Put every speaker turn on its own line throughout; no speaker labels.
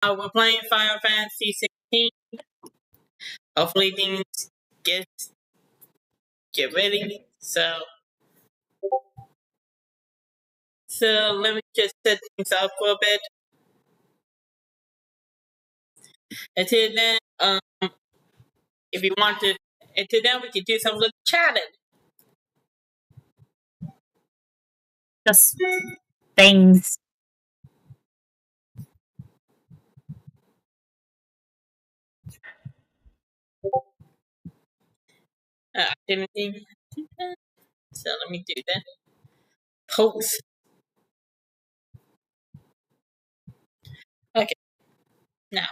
we're playing Final Fantasy 16. Hopefully things get ready. So let me just set things up for a bit. Until then, if you want to, until then we can do some little chatting.
Just things.
Activity. So let me do that. Post. Okay. Now.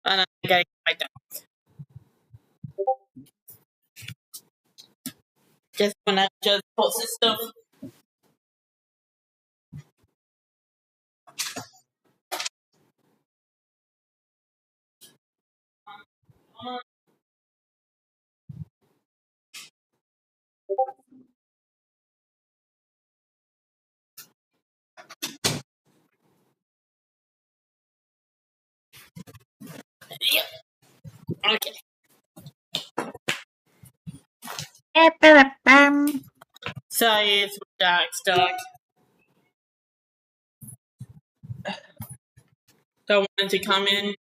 And I gotta get my dog. Just when I just post this stuff. Yep. Okay. Sorry, it's my dog's dog. So I wanted to come in.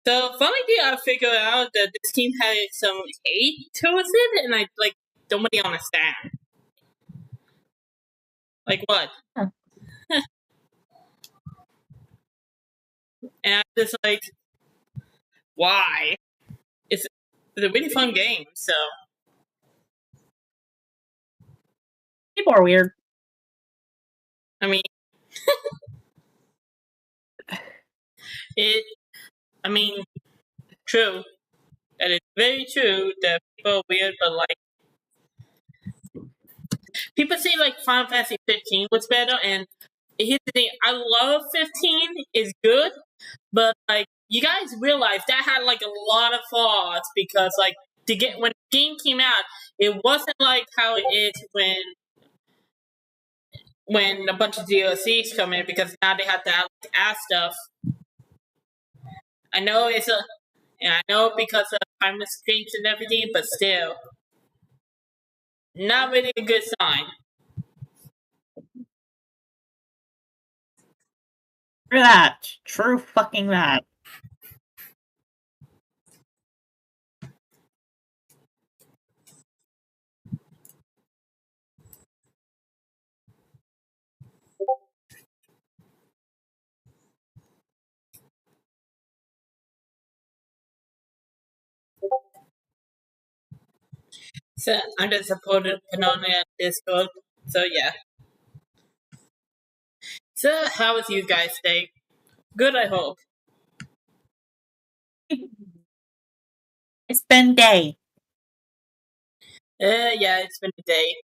So funny thing, I figured out that this team had some hate towards it, and I don't really understand. Like what?
Huh.
And I'm just like, why? It's a really fun game. So
People are weird.
I mean, true. That is very true that people are weird, but people say Final Fantasy 15 was better, and here's the thing: I love 15, is good, but you guys realize that had a lot of flaws because when the game came out, it wasn't like how it is when a bunch of DLCs come in, because now they have to add stuff. I know I know because of time constraints and everything, but still, not really a good sign.
True that. True fucking that.
So I'm just supported Panoni on Discord. So yeah. So how was you guys' day? Good, I hope.
It's been day.
Yeah, it's been a day.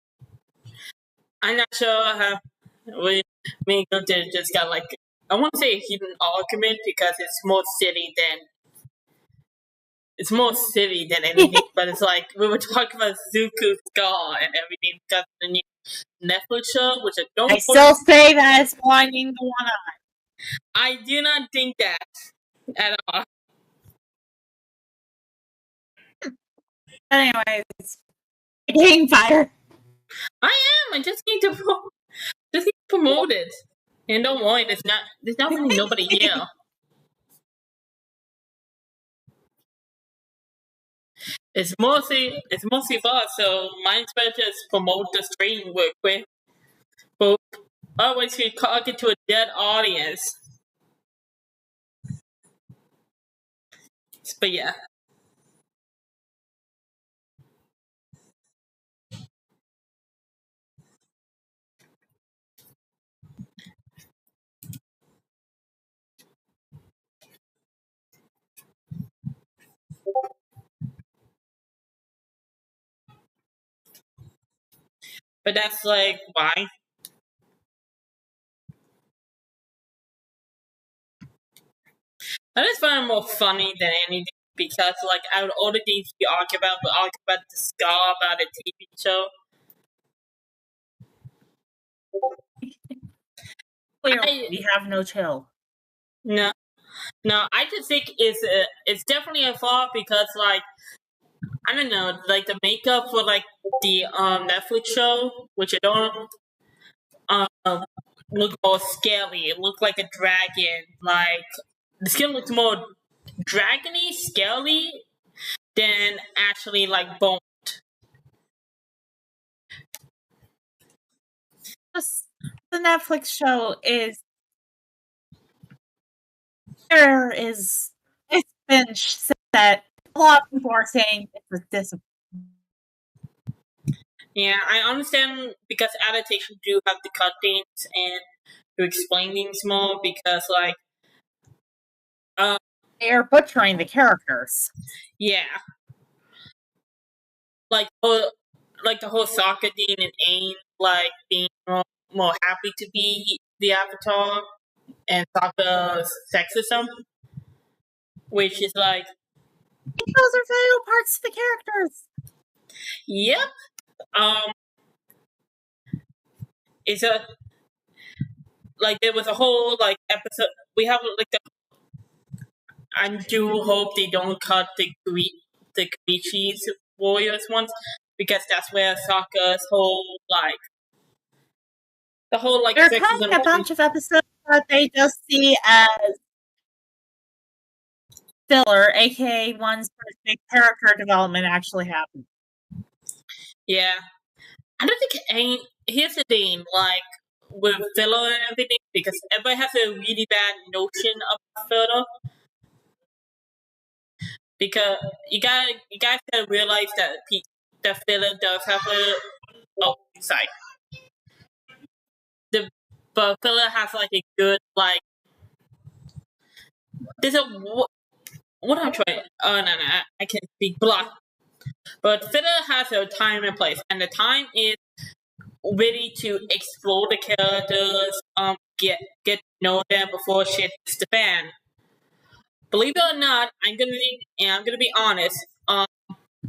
I'm not sure how me and Gunter just got I won't say a hidden argument because it's more silly than anything. But it's we were talking about Zuku's Scar and everything because of the new Netflix show, which
I still say that it's blinding the one eye.
I do not think that at all.
Anyways, getting fire.
I am. I just need to promote it. And don't worry, there's not really nobody here. It's mostly us, so mine's better just promote the stream real quick. But otherwise you're talking to a dead audience. But yeah. But that's why. I just find it more funny than anything because, like, out of all the things we argue about the scar about a TV show.
Clearly, we have no chill.
No, I just think it's definitely a flaw because, like, I don't know, like the makeup for like the Netflix show, which I don't look more scary. It looked like a dragon. Like the skin looks more dragony, scaly than actually like bone.
The Netflix show is there is it's been said a lot of people are saying it's a disappointment.
Yeah, I understand because adaptation do have to cut things and to explain things more because like
They are butchering the characters.
yeah. Like the whole Sokka Dean and Aang like being more happy to be the Avatar and Sokka's sexism, which is like
those are vital parts of the characters.
Yep. It's a like there was a whole like episode. We have like I do hope they don't cut the Koichi's Warriors ones because that's where Sokka's whole like the whole like
they're cutting a bunch of episodes that they just see as filler, aka ones where big character development actually happens.
Yeah, I don't think any. Here's the thing, like with filler and everything, because everybody has a really bad notion of filler. Because you guys gotta realize that the filler does have sorry. But filler has like a good like. There's a what I'm trying. Oh no, I can't speak block. But filler has a time and place, and the time is ready to explore the characters, get to know them before shit hits the fan. Believe it or not, I'm gonna be honest.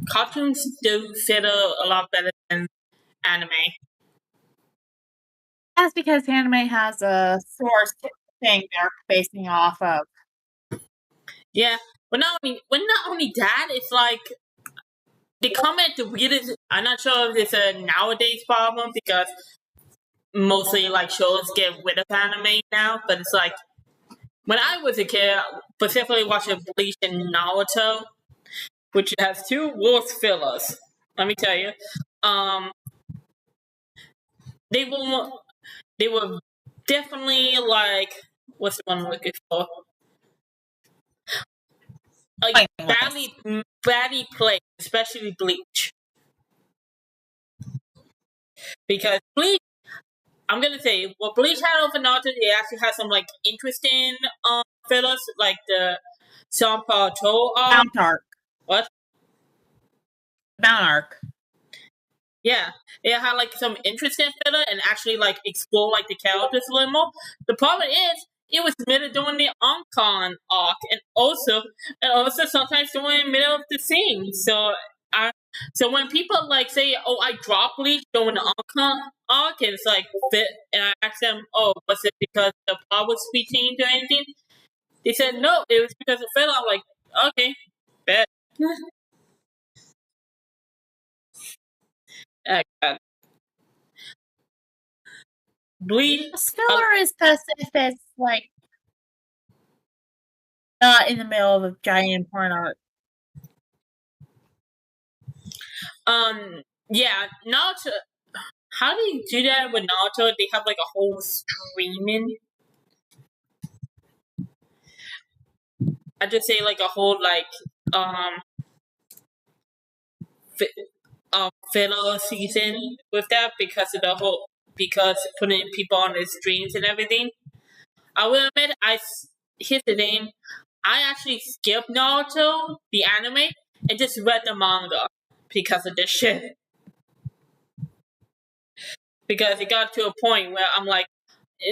Cartoons do filler a lot better than anime.
That's because anime has a source thing they're basing off of.
Yeah, but not only that, it's like they come at the weirdest. I'm not sure if it's a nowadays problem because mostly like shows get rid of anime now, but it's like when I was a kid, specifically watching Bleach and Naruto, which has two worst fillers. Let me tell you, they were definitely like what's the one I'm looking for? Like badly played, especially Bleach, because Bleach. I'm gonna say what Bleach had over Naruto, it actually has some like interesting fillers, like the Sanpakuto
Mount Arc.
What?
Mount Arc.
Yeah, it had like some interesting filler and actually like explore like the characters a little more. The problem is it was middle during the Oncon arc, and also sometimes during the middle of the scene. So when people like say, "Oh, I dropped Bleach during the Oncon arc," and it's like, and I asked them, "Oh, was it because the plot was changed or anything?" They said, "No, it was because of filler." I'm like, "Okay, bet." God. Bleach.
Filler is best if it's like not in the middle of a giant porn arc.
Yeah, Naruto. How do you do that with Naruto? They have like a whole streaming. I just say like a whole like filler season with that because of because putting people on the streams and everything. I will admit, here's the thing. I actually skipped Naruto, the anime, and just read the manga because of this shit. Because it got to a point where I'm like,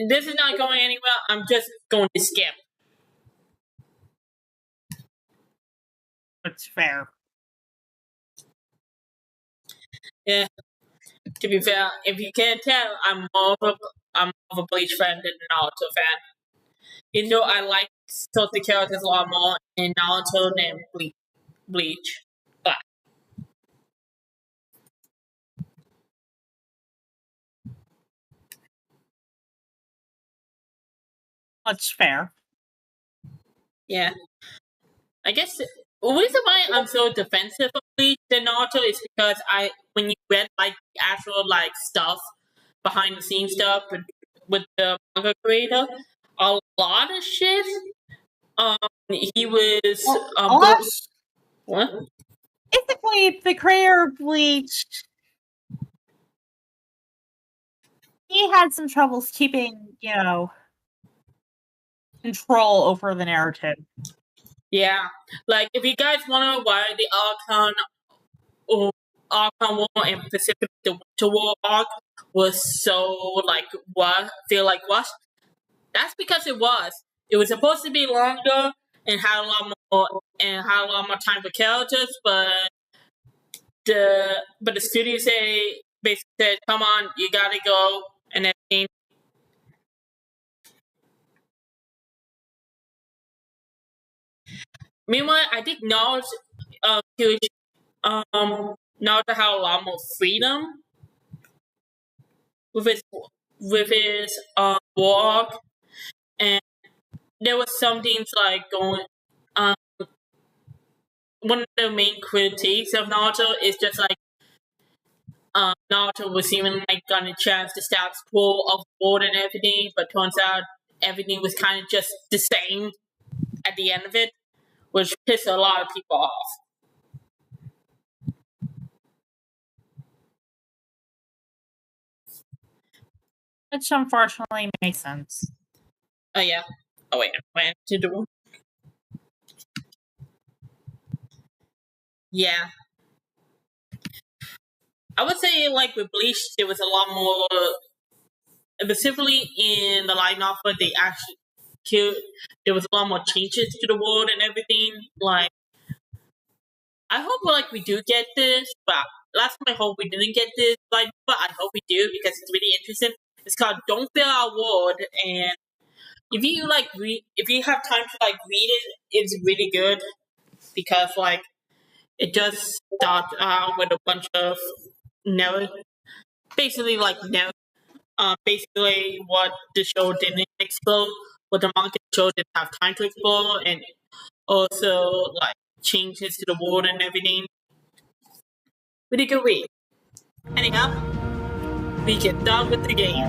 this is not going anywhere. I'm just going to skip.
It's fair.
Yeah. To be fair, if you can't tell, I'm more of a Bleach fan than a Naruto fan. Even though I like certain characters a lot more in Naruto than Bleach. But
That's fair.
yeah, I guess the reason why I'm so defensive of Bleach than Naruto is because when you read like the actual like stuff behind the scenes stuff with the manga creator, a lot of shit. He was
Well,
go- what?
basically, the creator of Bleach, he had some troubles keeping, control over the narrative.
Yeah, like if you guys want to know why the Archon War and Pacific the Winter War arc was so like what feel like rushed, that's because it was. It was supposed to be longer and had a lot more time for characters, but the studio basically said, "Come on, you gotta go," and everything. Meanwhile, I think Naruto Naruto had a lot more freedom with his walk, and there was some things like going. Um, One of the main critiques of Naruto is just like Naruto was even like got a chance to status quo of the world and everything, but turns out everything was kind of just the same at the end of it, which pissed a lot of people off.
Which unfortunately makes sense.
Oh yeah. Oh wait, I went to do. Yeah. I would say like with Bleach, there was a lot more, specifically in the light novel. They actually killed. There was a lot more changes to the world and everything. Like I hope like we do get this, but last time I hope we didn't get this. Like, but I hope we do because it's really interesting. It's called "Don't Fear Our World," and if you have time to like read it, it's really good because like it does start with a bunch of no, basically like no, basically what the show didn't explore, what the manga show didn't have time to explore, and also like changes to the world and everything. Pretty good read. Anyhow, we get done with the game.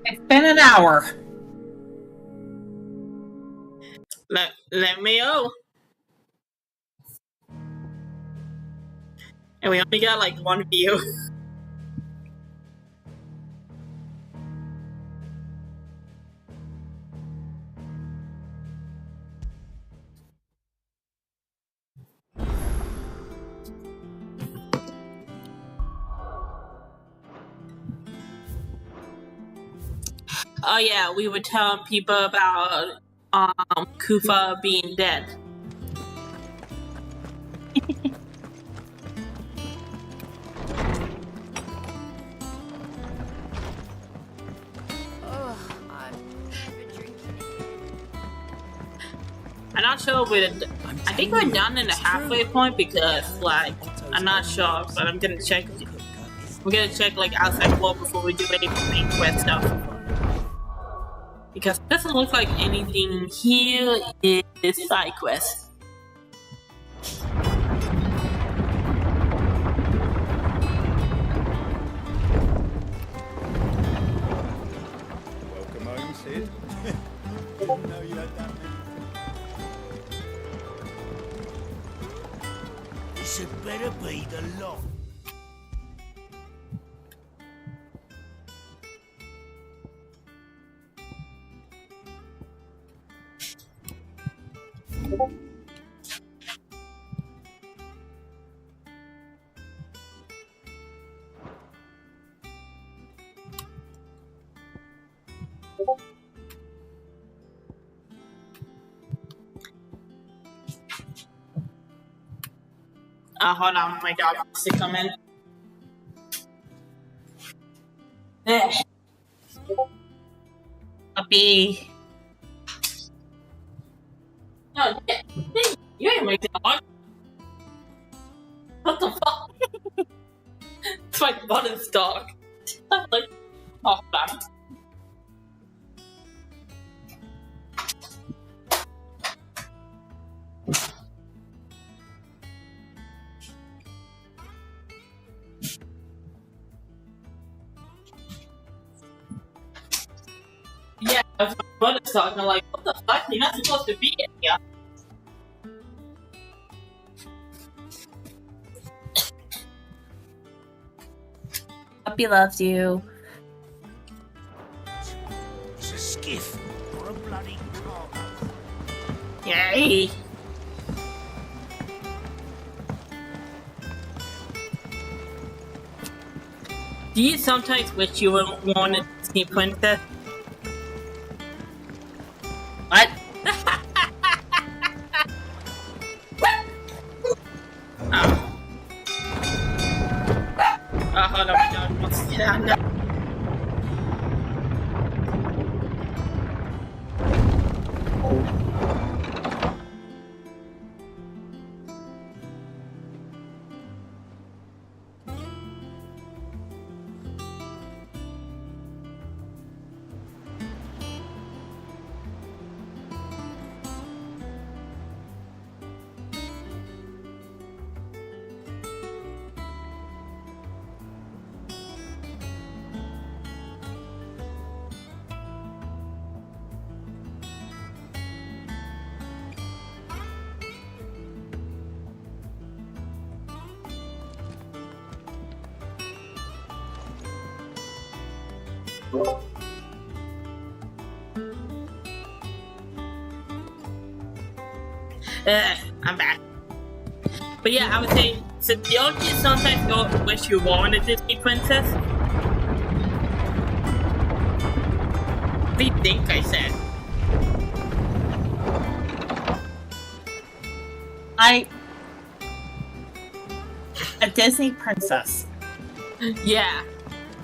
It's been an hour.
Let me know. And we only got like one view. Oh yeah, we were telling people about Kufa being dead. I'm not sure I think we're done in the halfway point because like I'm not sure, but I'm gonna check. We're gonna check like outside world before we do any main quest stuff. Because it doesn't look like anything here is side quest.
Welcome home, Sid. Didn't know you had that many.
This had better be the lot.
Hold on, my dog wants to come in. There.
Puppy.
No, you ain't my dog. What the fuck? It's my brother's dog. I'm like, oh, hold on. Yeah, that's my brother's dog. And I'm like, what the fuck? You're not supposed to be in here.
Puppy loves you.
It's a skiff or a bloody cargo.
Yay! Do you sometimes wish you were one a Disney princess?
What?
Oh. Oh, hold on, my dog wants to get out now. I'm back. But yeah, I would say, so don't you sometimes go wish you were a Disney princess? What do you think I said?
A Disney princess.
Yeah.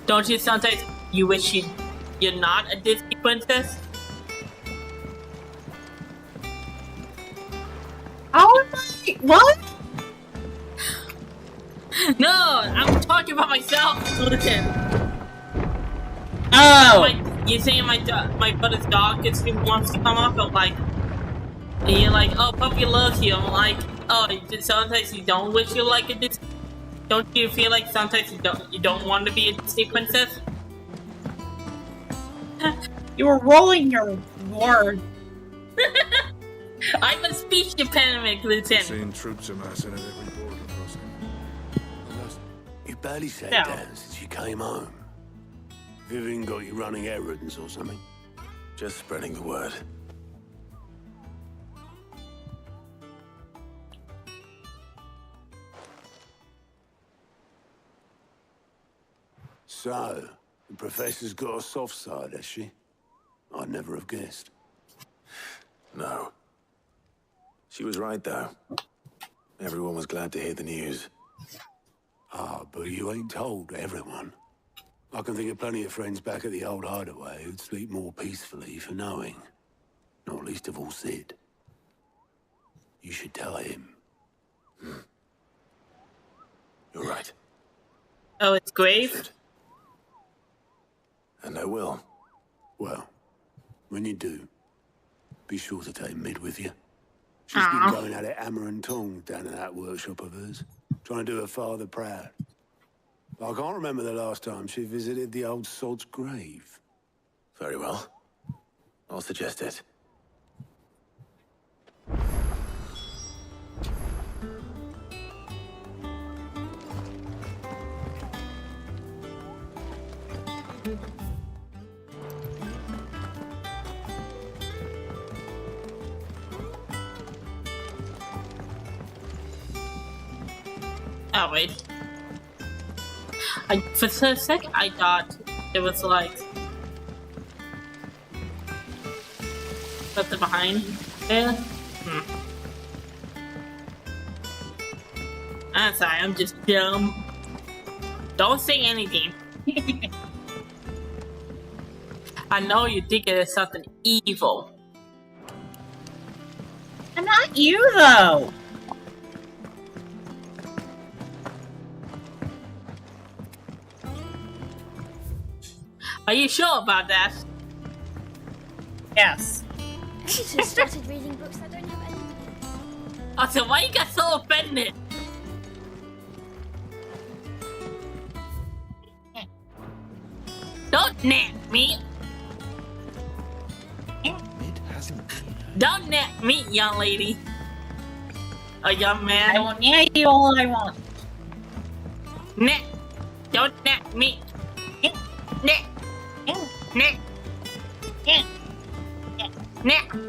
Don't you sometimes you wish you're not a Disney princess?
How am I? What?
No, I'm talking about myself, Lieutenant.
Oh.
You saying my brother's dog wants to come up, but like, and you're like, oh, puppy loves you. I'm like, oh, sometimes you don't wish you like a Disney. Don't you feel like sometimes you don't want to be a Disney princess?
You were rolling your word.
I'm a speech impediment, Lieutenant.
Seeing troops amassing at every border crossing.
You barely sat
No.
down since you came home. Vivian got you running errands or something? Just spreading the word. So, the Professor's got a soft side, has she? I'd never have guessed.
No. She was right, though. Everyone was glad to hear the news.
Ah, but you ain't told everyone. I can think of plenty of friends back at the old hideaway who'd sleep more peacefully for knowing. Not least of all Sid. You should tell him.
You're right.
Oh, it's grave?
And I will.
Well, when you do, be sure to take Mid with you. She's
Aw.
been going at it hammer and tongs down in that workshop of hers, trying to do her father proud. I can't remember the last time she visited the old sod's grave.
Very well. I'll suggest it.
Oh, wait. For a sec, I thought it was like something behind there. I'm sorry, I'm just dumb. Don't say anything. I know you think it is something evil.
I'm not you, though.
Are you sure about that?
Yes.
I just started reading books that don't have any.
Also, why you got so offended? Don't nag me.
It hasn't been.
Don't nag me, young lady. A young man.
I will nag you all I want.
Nag. Don't nag me. Nag. Nag. Nag.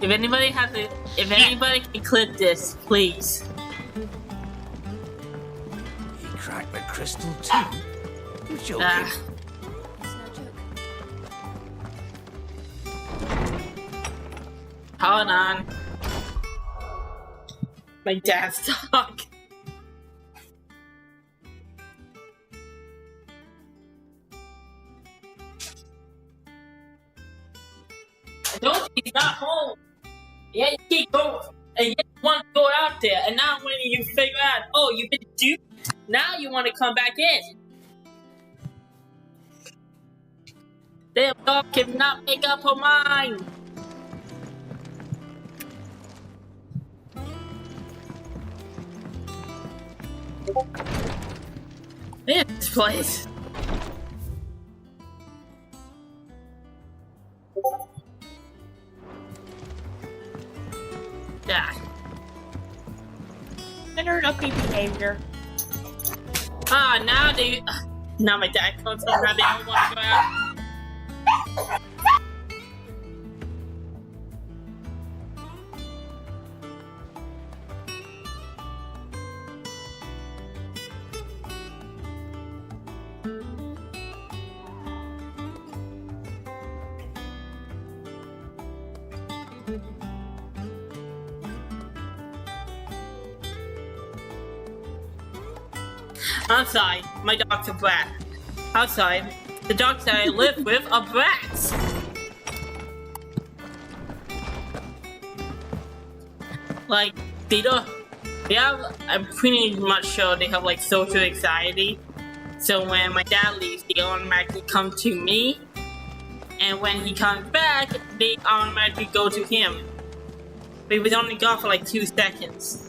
If anybody can clip this, please.
He cracked the crystal too. You're joking.
It's no joke.
Hold on. My dad's dog. I told you he's not home. Yeah, you keep going. And you want to go out there. And now when you figure out, oh, you've been duped, now you want to come back in. Damn dog cannot make up her mind. This place. Yeah.
Consider okay behavior.
Ah, now they. Now my dad comes home. Now they don't want to go out. Outside, my dog's a brat. Outside, the dogs that I live with are brats. Like, they don't. They have. I'm pretty much sure they have like social anxiety. So when my dad leaves, they automatically come to me. And when he comes back, they automatically go to him. But he was only gone for like 2 seconds.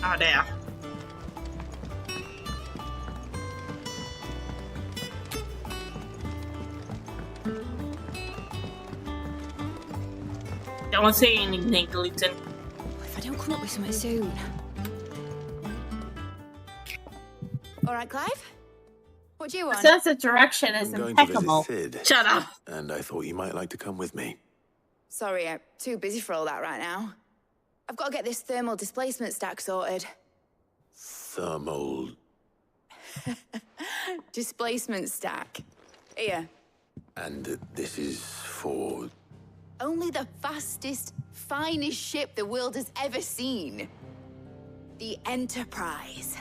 Oh, there. Don't say anything, Gleason.
If I don't come up with something soon. All right, Clive. What do you
The
want?
sense of direction is
I'm going to
impeccable.
visit Sid,
Shut up.
and I thought you might like to come with me.
Sorry, I'm too busy for all that right now. I've got to get this thermal displacement stack sorted.
Thermal.
Displacement stack. Here.
And this is for.
Only the fastest, finest ship the world has ever seen. The Enterprise.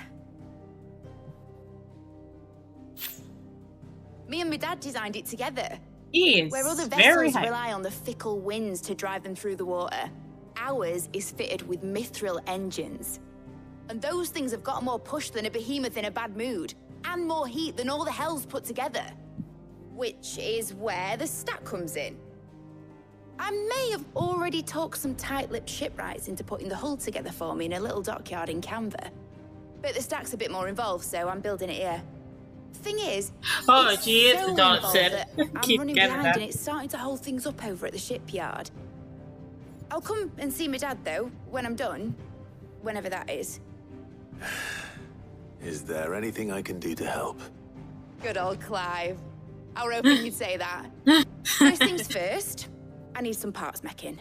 Me and my dad designed it together.
He is
Where other
very
vessels
high.
rely on the fickle winds to drive them through the water, ours is fitted with mithril engines. And those things have got more push than a behemoth in a bad mood, and more heat than all the hells put together. Which is where the stack comes in. I may have already talked some tight-lipped shipwrights into putting the hull together for me in a little dockyard in Canva. But the stack's a bit more involved, so I'm building it here. Thing is,
Oh,
it's
she is
so
the dog
involved
said.
that I'm
Keep
running
getting
behind
that.
and it's starting to hold things up over at the shipyard. I'll come and see my dad, though, when I'm done. Whenever that is.
Is there anything I can do to help?
Good old Clive. I was hoping you'd say that. First things first, I need some parts meching.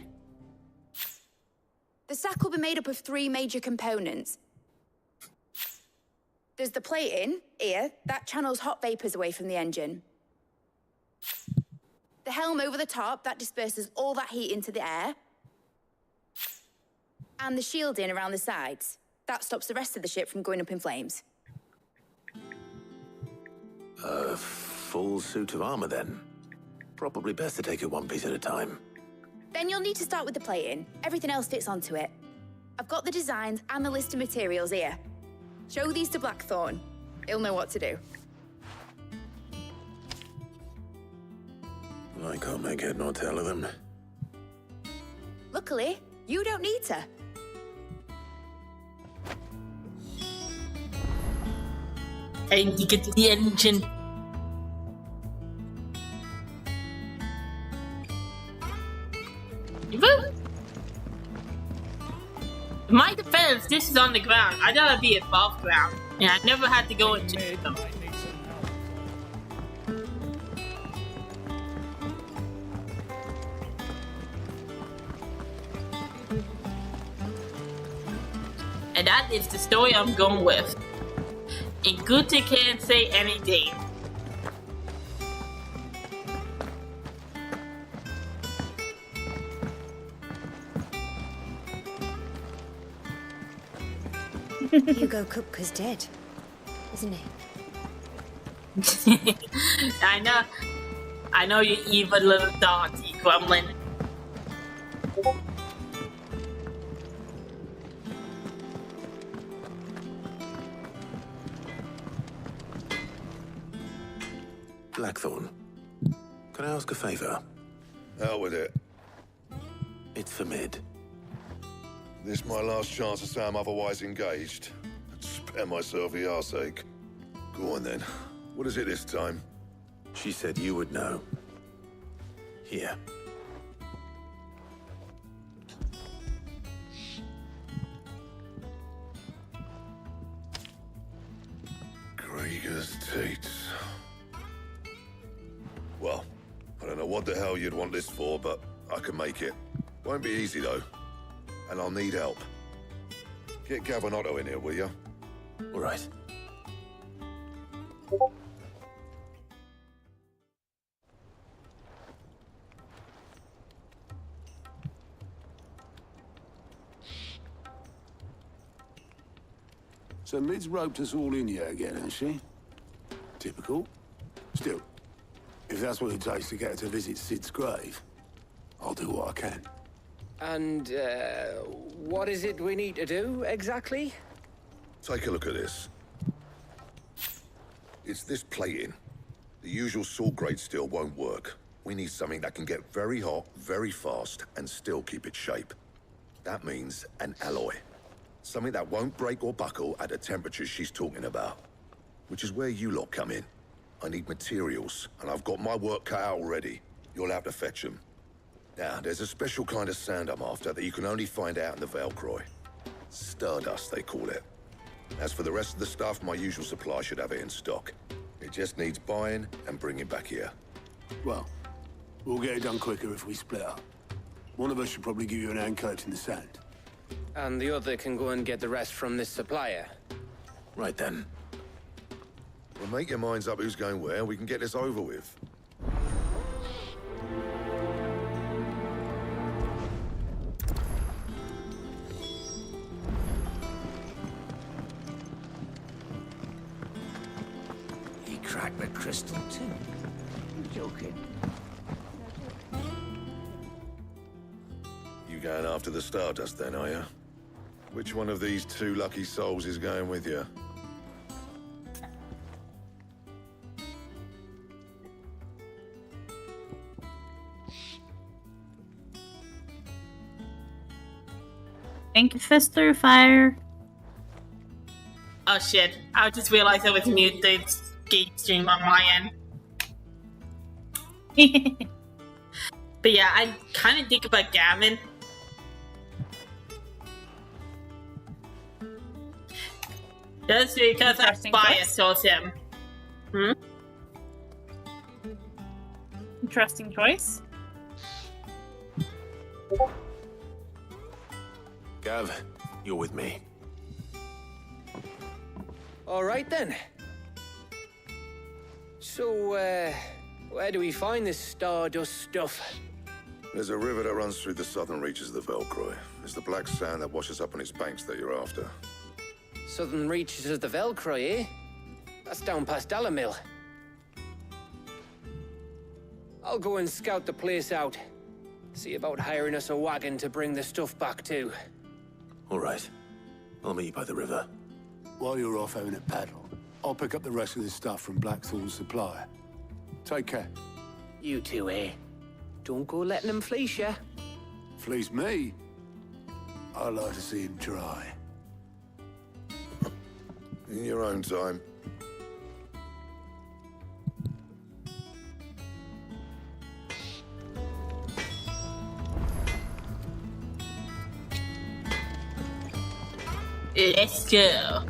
The sack will be made up of 3 major components. There's the plating, here, that channels hot vapors away from the engine. The helm over the top, that disperses all that heat into the air. And the shielding around the sides. That stops the rest of the ship from going up in flames.
A full suit of armor, then. Probably best to take it one piece at a time.
Then you'll need to start with the plating. Everything else fits onto it. I've got the designs and the list of materials here. Show these to Blackthorn. He'll know what to do.
I can't make head nor tail of them.
Luckily, you don't need to.
And you get the engine. Woo! In my defense, this is on the ground. I gotta be above ground. And I never had to go into
Mid
them.
might need some help.
And that is the story I'm going with. And Guta can't say anything.
Hugo Kupka's dead, isn't he?
I know you evil little dog, you gremlin.
Blackthorn, can I ask a favor?
Out with it.
It's for Mid.
This my last chance to say I'm otherwise engaged. Spare myself the arseache. Go on then. What is it this time?
She said you would know. Here.
Krieger's teats. Well, I don't know what the hell you'd want this for, but I can make it. Won't be easy though. And I'll need help. Get Gavin-Otto in here, will you?
All right.
So Mid's roped us all in here again, hasn't she? Typical. Still, if that's what it takes to get her to visit Sid's grave, I'll do what I can.
And, what is it we need to do, exactly?
Take a look at this. It's this plating. The usual salt grade steel won't work. We need something that can get very hot, very fast, and still keep its shape. That means an alloy. Something that won't break or buckle at the temperatures she's talking about. Which is where you lot come in. I need materials, and I've got my work cut out already. You'll have to fetch them. Now, there's a special kind of sand I'm after that you can only find out in the Valcroy. Stardust, they call it. As for the rest of the stuff, my usual supply should have it in stock. It just needs buying and bringing back here.
Well, we'll get it done quicker if we split up. One of us should probably give you an hand coat in the sand.
And the other can go and get the rest from this supplier.
Right then.
Well, make your minds up who's going where, and we can get this over with.
He cracked the crystal too. You're joking.
You going after the Stardust then, are you? Which one of these 2 lucky souls is going with you?
Thank you, Fist Through Fire.
Oh shit, I just realized I was muted. gate stream on my end. But yeah, I kind of think about Gavin. Just because I'm biased towards him. Hmm?
Interesting choice.
Gav, you're with me.
All right then. So, where do we find this Stardust stuff?
There's a river that runs through the southern reaches of the Velcroy. It's the black sand that washes up on its banks that you're after.
Southern reaches of the Velcroy, eh? That's down past Dalamil. I'll go and scout the place out. See about hiring us a wagon to bring the stuff back to.
All right. I'll meet you by the river.
While you're off having a paddle, I'll pick up the rest of this stuff from Blackthorn's supply. Take care.
You two, eh? Don't go letting him fleece ya.
Fleece me? I'd like to see him try.
In your own time.
Let's go.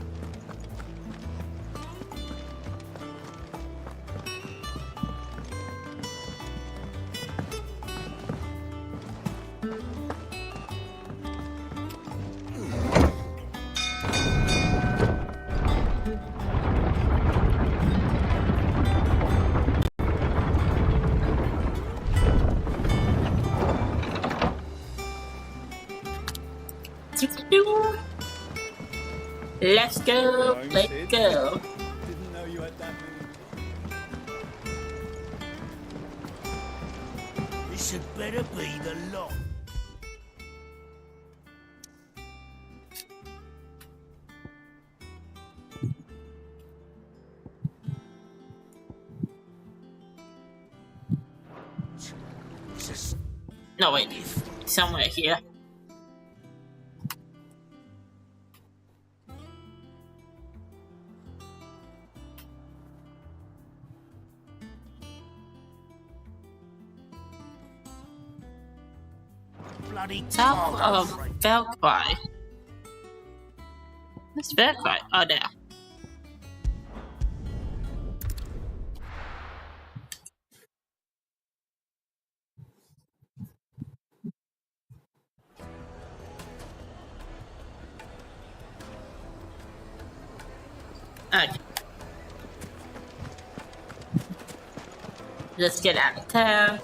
Let's go, let's go.
Didn't know you had that many.
This had better be the lot.
No, wait. Somewhere here.
Bloody
Top of Velcroy. Where's Velcroy? Oh, there. Okay. Let's get out of town.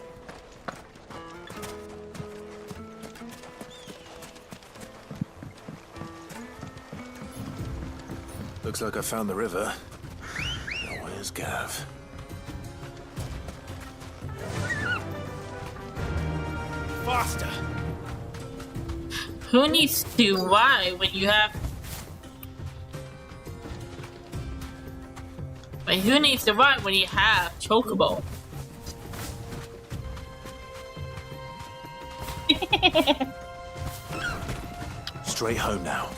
Looks like I found the river. Now where's Gav?
Faster!
Who needs to ride when you have... Wait, who needs to ride when you have Chocobo?
Straight home now.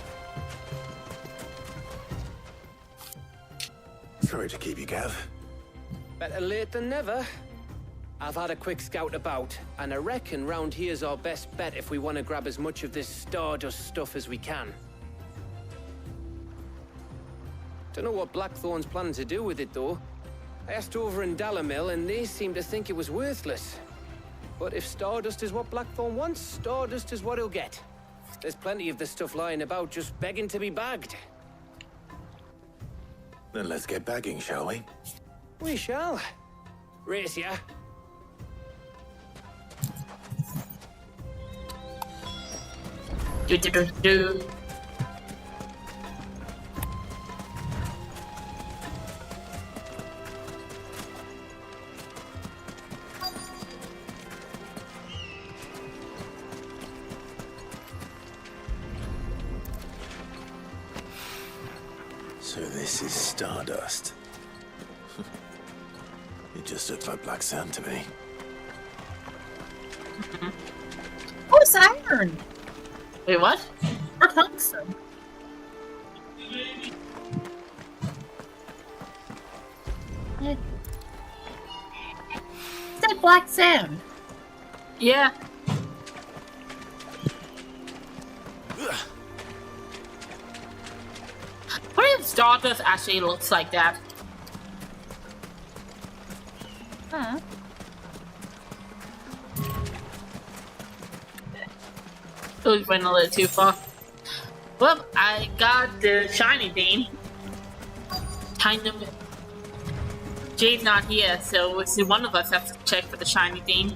Sorry to keep you, Gav.
Better late than never. I've had a quick scout about, and I reckon round here's our best bet if we want to grab as much of this Stardust stuff as we can. Don't know what Blackthorn's planning to do with it, though. I asked over in Dalamil, and they seem to think it was worthless. But if Stardust is what Blackthorn wants, Stardust is what he'll get. There's plenty of this stuff lying about, just begging to be bagged.
Then let's get bagging, shall we?
We shall. Race ya.
Do do do do.
So this is Stardust. It just looks like black sand to me.
Oh, it's iron!
Wait, what?
Or tungsten. Said black sand.
Yeah. What if Stardust actually looks like that?
Huh.
It went a little too far. Well, I got the shiny bean. Kind of. Jade's not here, so it's one of us has to check for the shiny bean.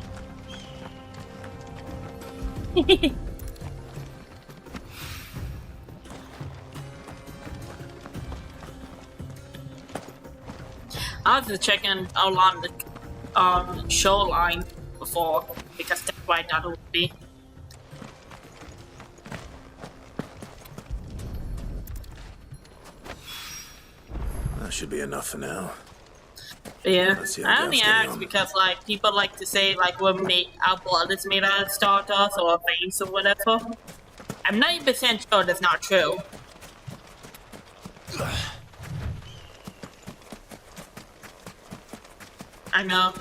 I was just checking along the shoreline before, because that's why I thought it would be.
That should be enough for now.
Yeah,
Let's see how
I only
Gav's getting
ask
on.
because like people like to say like our blood is made out of stardust or our veins or whatever. I'm 90% sure that's not true. I know.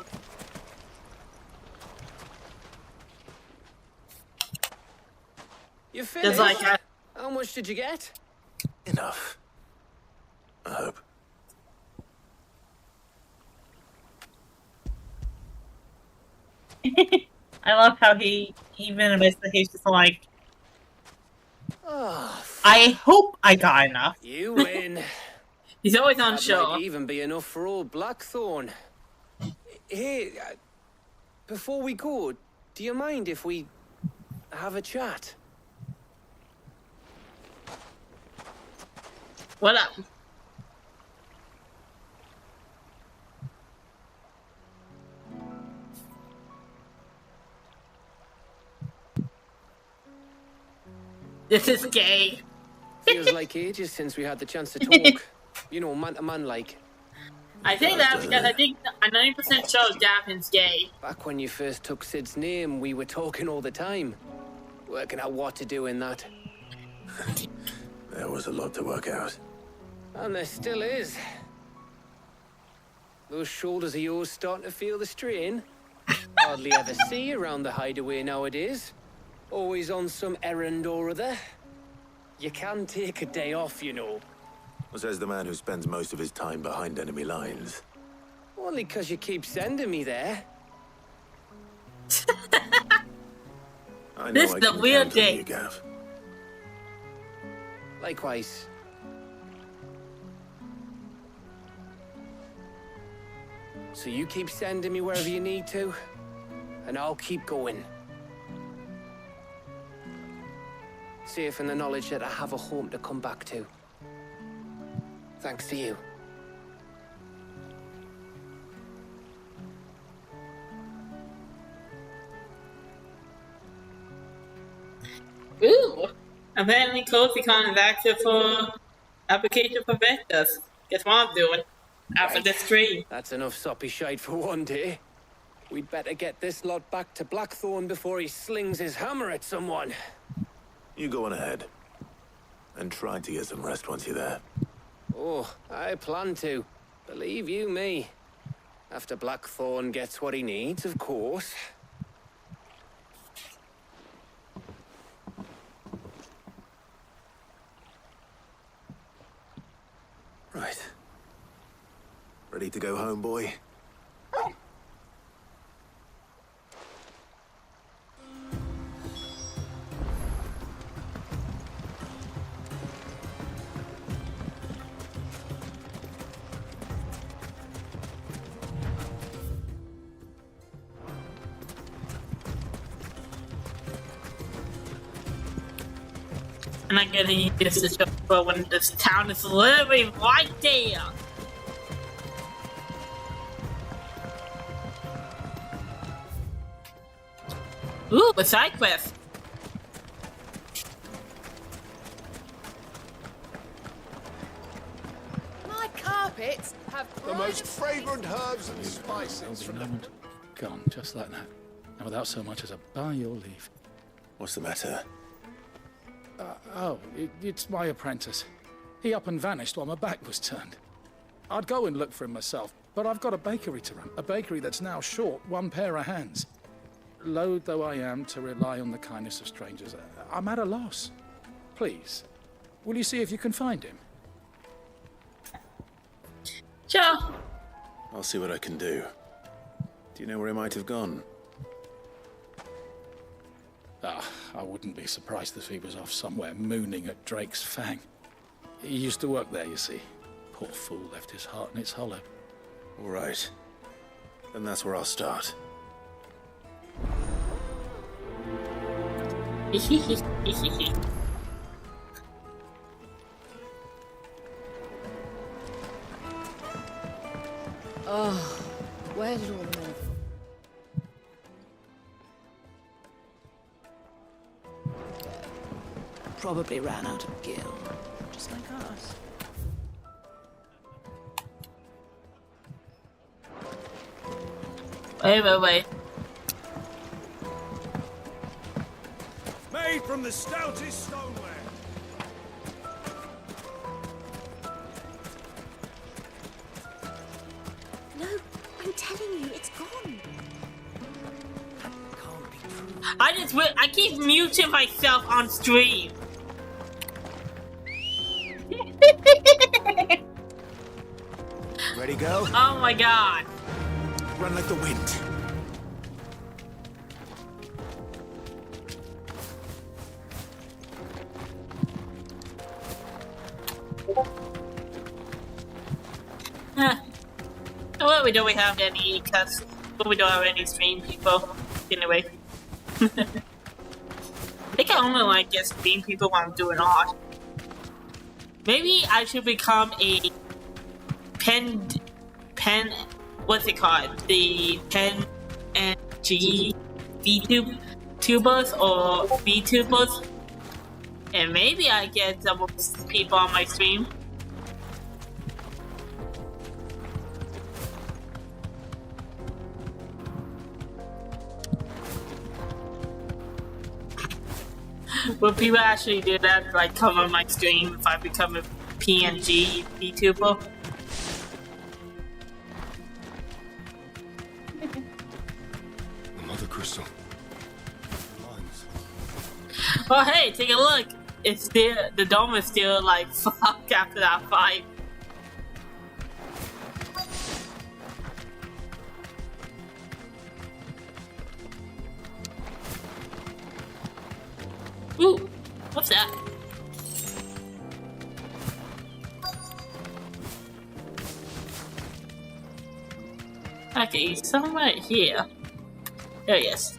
You finished?
Just like
How much did you get?
Enough. I hope.
I love how he even admits that he's just like,
Oh,
I hope I got enough.
you win.
he's always
That
unsure.
might even be enough for old Blackthorn. Hey, before we go, do you mind if we have a chat?
What up? This is gay.
Feels like ages since we had the chance to talk. You know, man to man like.
I say that because I think I'm 90% sure Daphne's gay.
Back when you first took Sid's name, we were talking all the time. Working out what to do in that.
There was a lot to work out.
And there still is. Those shoulders of yours starting to feel the strain. Hardly ever see you around the hideaway nowadays. Always on some errand or other. You can take a day off, you know.
Says the man who spends most of his time behind enemy lines.
Only 'cause you keep sending me there.
I know
This
I
is the
can
real
count on
day.
you, Gav.
Likewise. So you keep sending me wherever you need to, and I'll keep going. Safe in the knowledge that I have a home to come back to. Thanks to you.
Ooh! Apparently Cozy Con is active for application for Vectors. Guess what I'm doing after this stream.
That's enough soppy shite for one day. We'd better get this lot back to Blackthorn before he slings his hammer at someone.
You go on ahead. And try to get some rest once you're there.
Oh, I plan to. Believe you me. After Blackthorn gets what he needs, of course.
Right. Ready to go home, boy?
I'm not getting used to show, but when this town is literally right there. Ooh, a side quest.
My carpets have
The most fragrant herbs and spices from the...
Gone, just like that. And without so much as a by your leave.
What's the matter?
It's my apprentice. He up and vanished while my back was turned. I'd go and look for him myself, but I've got a bakery to run. A bakery that's now short one pair of hands. Loath though I am to rely on the kindness of strangers, I'm at a loss. Please, will you see if you can find him?
Sure.
I'll see what I can do. Do you know where he might have gone?
I wouldn't be surprised if he was off somewhere mooning at Drake's Fang. He used to work there, you see. Poor fool left his heart in its hollow.
All right. Then that's where I'll start.
Oh, where did all the men...
Probably ran out of gil, just like us.
Wait.
Made from the stoutest stoneware.
No, I'm telling you, it's gone.
I keep muting myself on stream.
Ready, go?
Oh my god.
Run like the wind.
Well, we don't have any cuts, but we don't have any stream people. Anyway. I think I only like get stream people when I'm doing art. Maybe I should become a pen, what's it called? The pen and G VTubers or VTubers, and maybe I get some people on my stream. Will people actually do that? Like come on my stream if I become a PNG VTuber?
Another crystal. Mines.
Oh hey, take a look. It's still the dome is still like fucked after that fight. Ooh, what's that? Okay, he's somewhere here. There he is.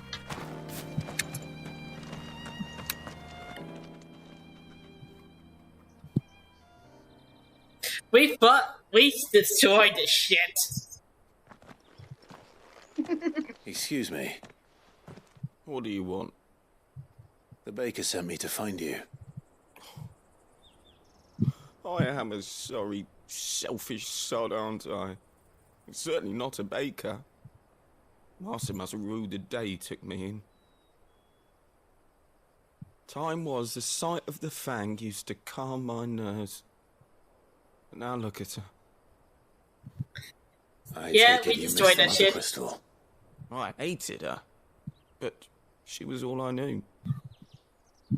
We destroyed this shit.
Excuse me.
What do you want?
The baker sent me to find you.
I am a sorry, selfish sod, aren't I? Certainly not a baker. Master must rue the day he took me in. Time was the sight of the Fang used to calm my nerves. But now look at her.
Yeah, we destroyed that shit.
Crystal.
I hated her. But she was all I knew.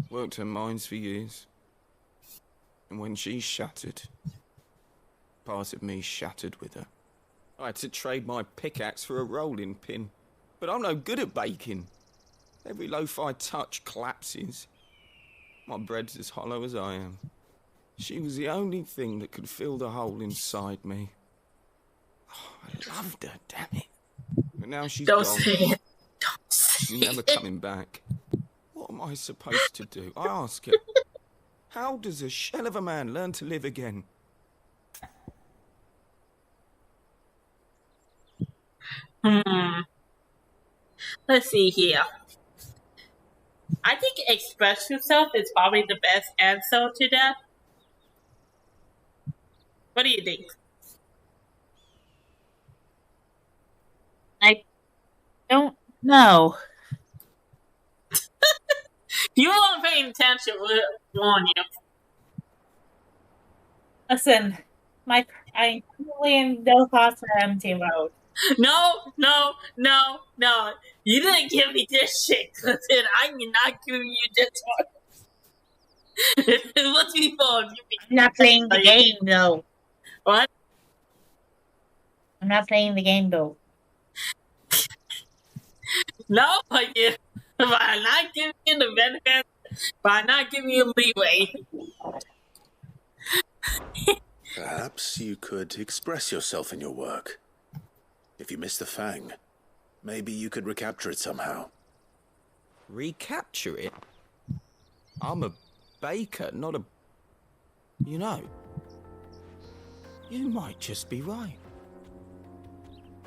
Worked her mines for years. And when she shattered, part of me shattered with her. I had to trade my pickaxe for a rolling pin. But I'm no good at baking. Every loaf I touch collapses. My bread's as hollow as I am. She was the only thing that could fill the hole inside me. Oh, I loved her, damn it. But now she's
Don't
gone.
say it. Don't say
She's never
it.
coming back. What am I supposed to do? I ask her. How does a shell of a man learn to live again?
Let's see here. I think express yourself is probably the best answer to that. What do you think?
I don't know.
You weren't paying attention, we'll warn you.
Listen, I'm currently in no cost for empty mode.
No. You didn't give me this shit, Clifton. I'm not giving you this one. What's before?
I'm not playing the game though.
What?
I'm not playing the game though.
No, but you. By not giving you the benefit, by not giving you leeway.
Perhaps you could express yourself in your work. If you miss the Fang, maybe you could recapture it somehow.
Recapture it? I'm a baker, not a... You know, you might just be right.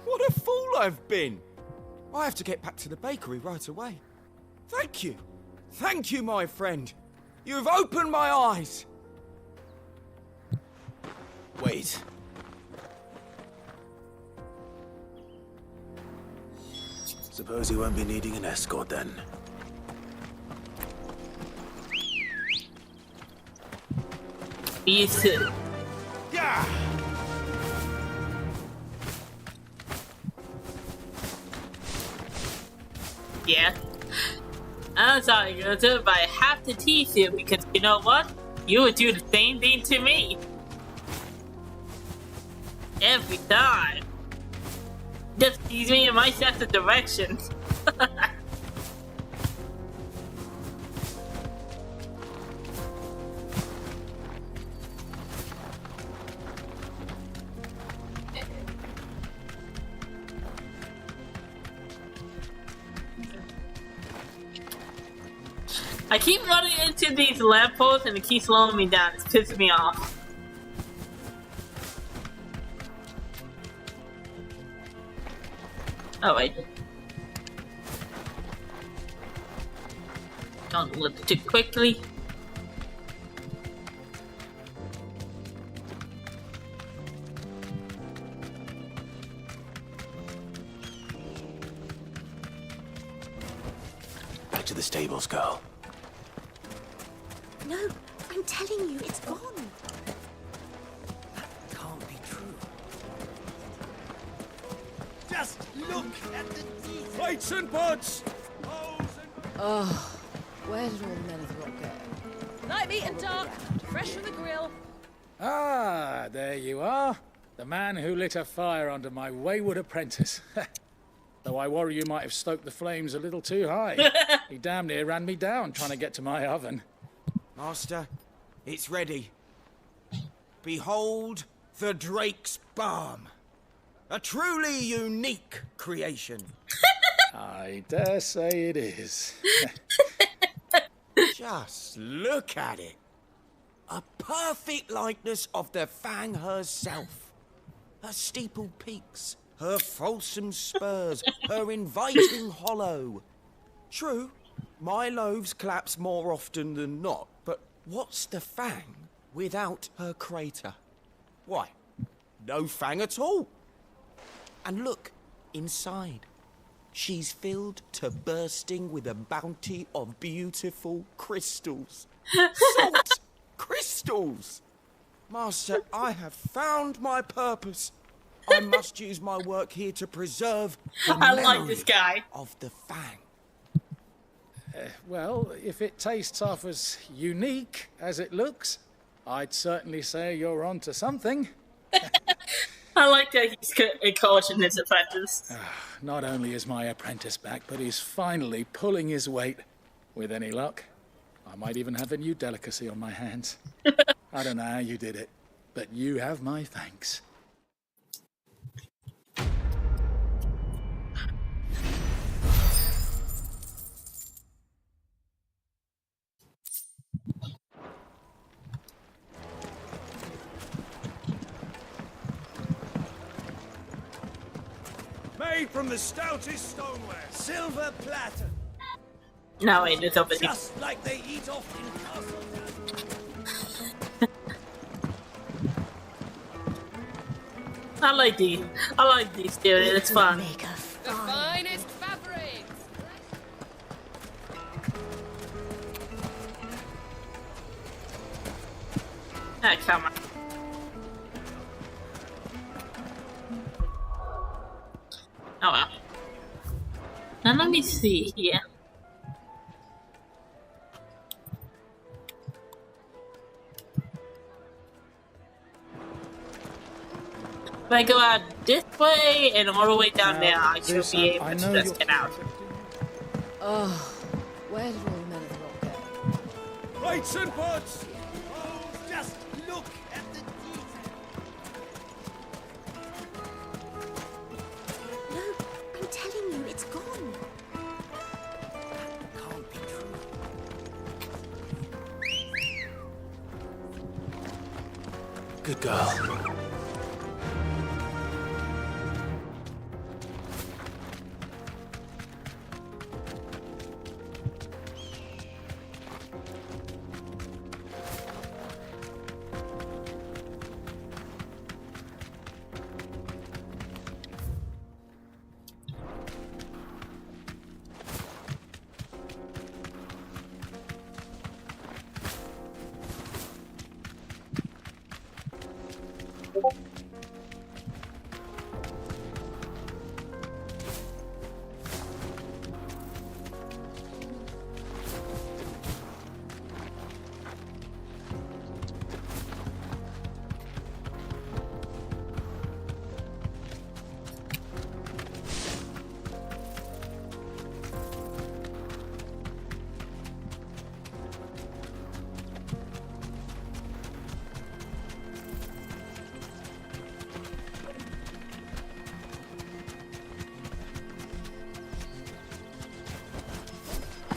What a fool I've been! I have to get back to the bakery right away. Thank you. Thank you, my friend. You've opened my eyes. Wait.
Suppose you won't be needing an escort then.
You too.
Yeah!
Yeah. I'm sorry, Gunther, but I have to tease you because you know what? You would do the same thing to me. Every time. Just tease me in my sense of direction. I keep running into these lampposts and it keeps slowing me down. It's pissing me off. Oh wait. Don't look too quickly.
Back to the stables, girl.
No, I'm telling you, it's gone.
That can't be true.
Just look at the teeth.
Plates and pots!
Oh, where did all the men of the rock go?
Night meat and dark, fresh from the grill.
Ah, there you are. The man who lit a fire under my wayward apprentice. Though I worry you might have stoked the flames a little too high. He damn near ran me down trying to get to my oven.
Master, it's ready. Behold the Drake's Balm. A truly unique creation.
I dare say it is.
Just look at it. A perfect likeness of the Fang herself. Her steeple peaks, her fulsome spurs, her inviting hollow. True, my loaves collapse more often than not, but what's the Fang without her crater? Why, no Fang at all. And look, inside. She's filled to bursting with a bounty of beautiful crystals. Salt crystals! Master, I have found my purpose. I must use my work here to preserve the
I like
memory
this guy.
of the Fang.
Well, if it tastes half as unique as it looks, I'd certainly say you're onto something.
I like that he's encouraging his apprentice.
Not only is my apprentice back, but he's finally pulling his weight. With any luck, I might even have a new delicacy on my hands. I don't know how you did it, but you have my thanks.
Made from the stoutest stoneware. Silver platter.
No, wait, it's over here.
Just like they eat off in Castle.
I like these, dude. It's fun.
The finest fabrics.
Ah, come on. Oh well. Now let me see here. If I go out this way and all the way down there, I should be able to just get out.
Oh, where did all the men of the rock go?
Lights and buds! Oh, just look at the detail.
No, I'm telling you, it's gone.
That can't be true.
Good girl.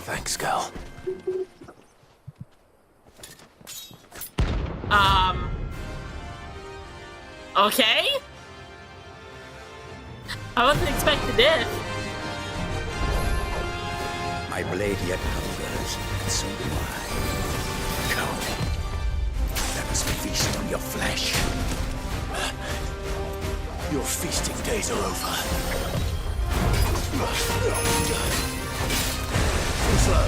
Thanks, girl.
Okay? I wasn't expecting this.
My blade yet hungers, and so do I. Come. Let us feast on your flesh.
Your feasting days are over. Too slow.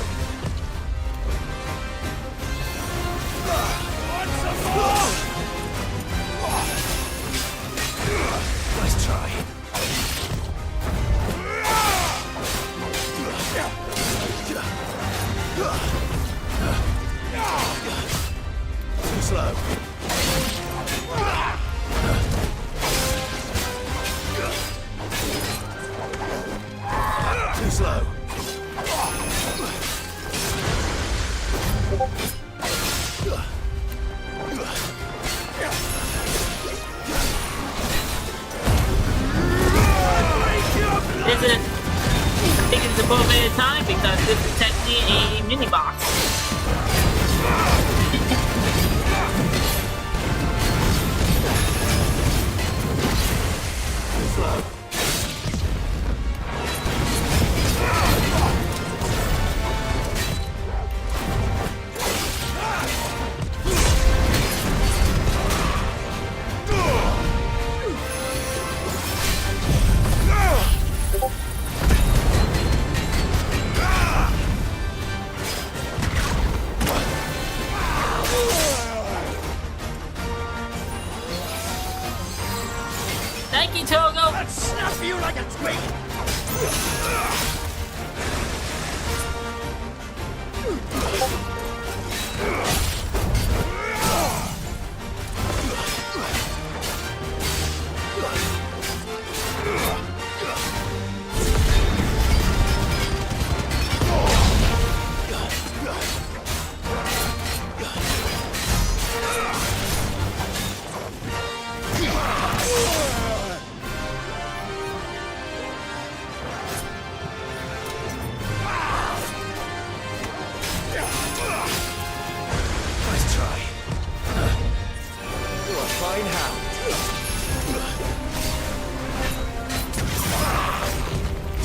Nice try. Too slow. Too slow.
This is, I think it's above any time because this is technically a mini box.
Slow.
Thank you, Togo.
Let's snap you like a twig. Nice try. You're a fine hound.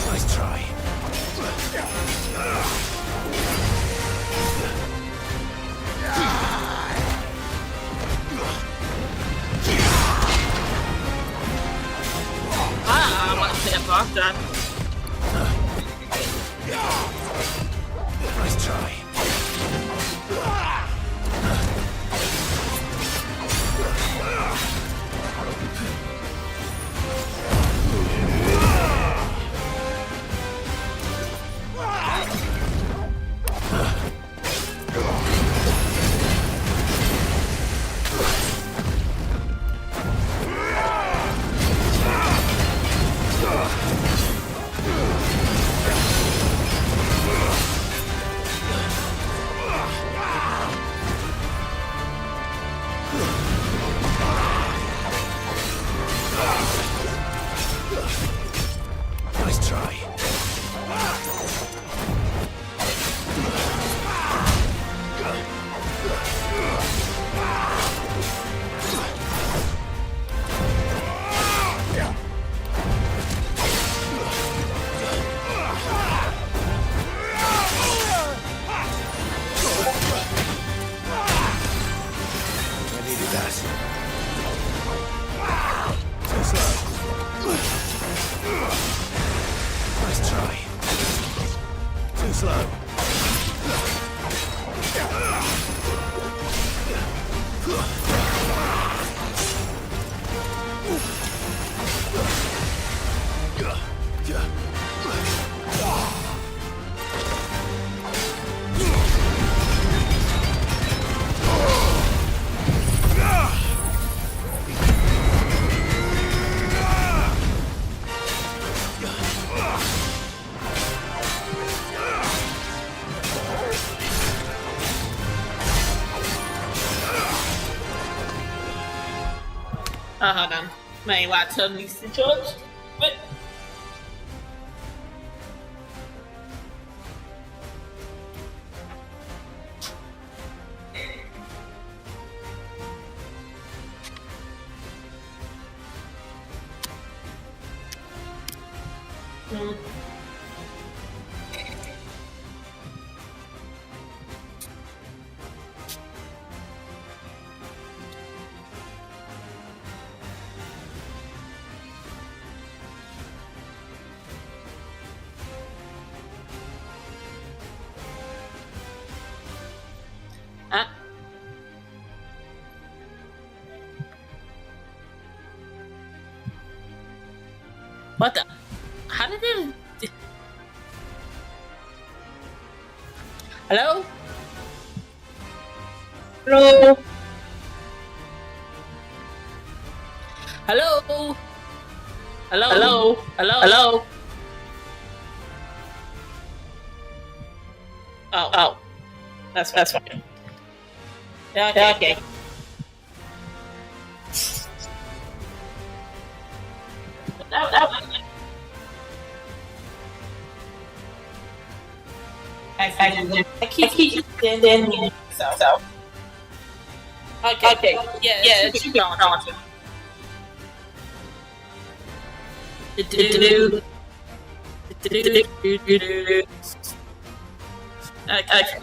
Nice try.
I want to step off that.
Nice try.
slow.
Hold on. My laptop needs to charge. But what the? How did it? Hello? Hello? Hello? Hello? Hello? Hello? Hello? Oh. That's fine. Yeah, okay. I keep then so. Okay. Yeah, it should be on. Okay.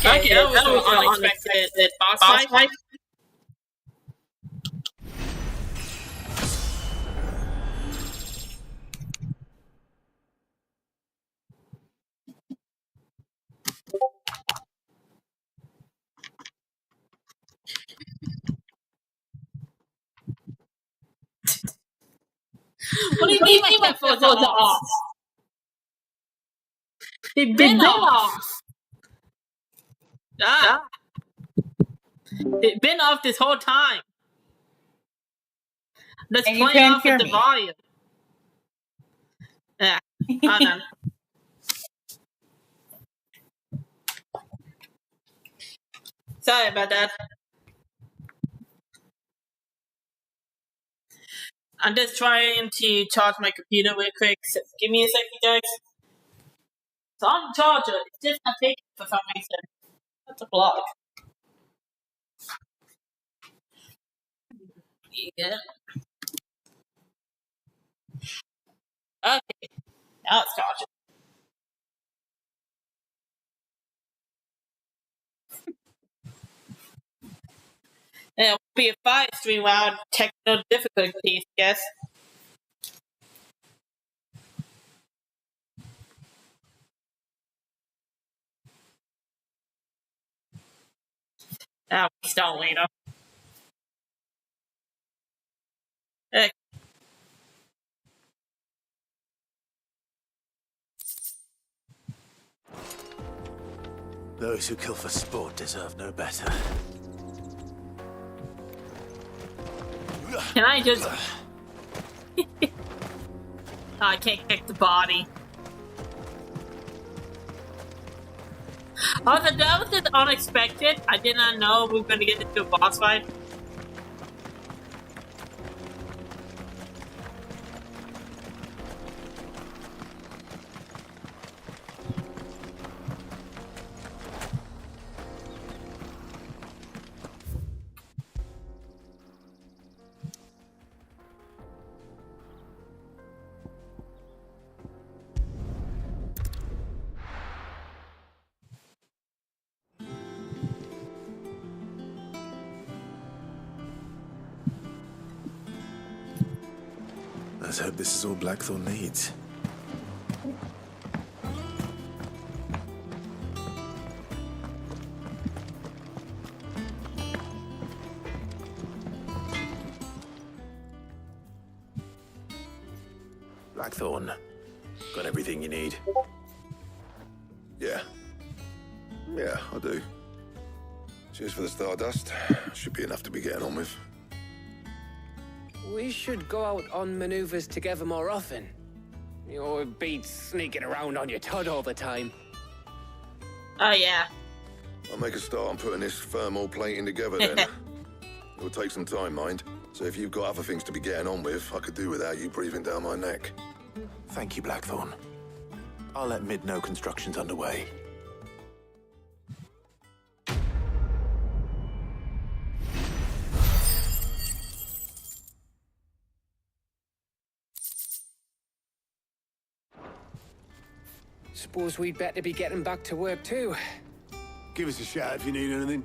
Okay, that was unexpected boss fight. What do you mean by photos off? They've been off. They've been off this whole time. Let's play off with the volume. Yeah, hold on. Sorry about that. I'm just trying to charge my computer real quick. So give me a second, guys. It's on the charger. It's just not taking for some reason. That's a block. Yeah. Okay. Now it's charging. It'll be a 5-stream round technical difficulties, I guess. Now we start later. Okay.
Those who kill for sport deserve no better.
Can I just... I can't kick the body. Also, that was just unexpected. I did not know we were going to get into a boss fight.
Let's hope this is all Blackthorn needs. Blackthorn, got everything you need?
Yeah. Yeah, I do. Cheers for the Stardust. Should be enough to be getting on with.
We should go out on maneuvers together more often. It beats sneaking around on your Todd all the time.
Oh, yeah.
I'll make a start on putting this thermal plating together then. It'll take some time, mind. So if you've got other things to be getting on with, I could do without you breathing down my neck.
Thank you, Blackthorn. I'll let Mid know construction's underway.
Suppose we'd better be getting back to work too.
Give us a shout if you need anything.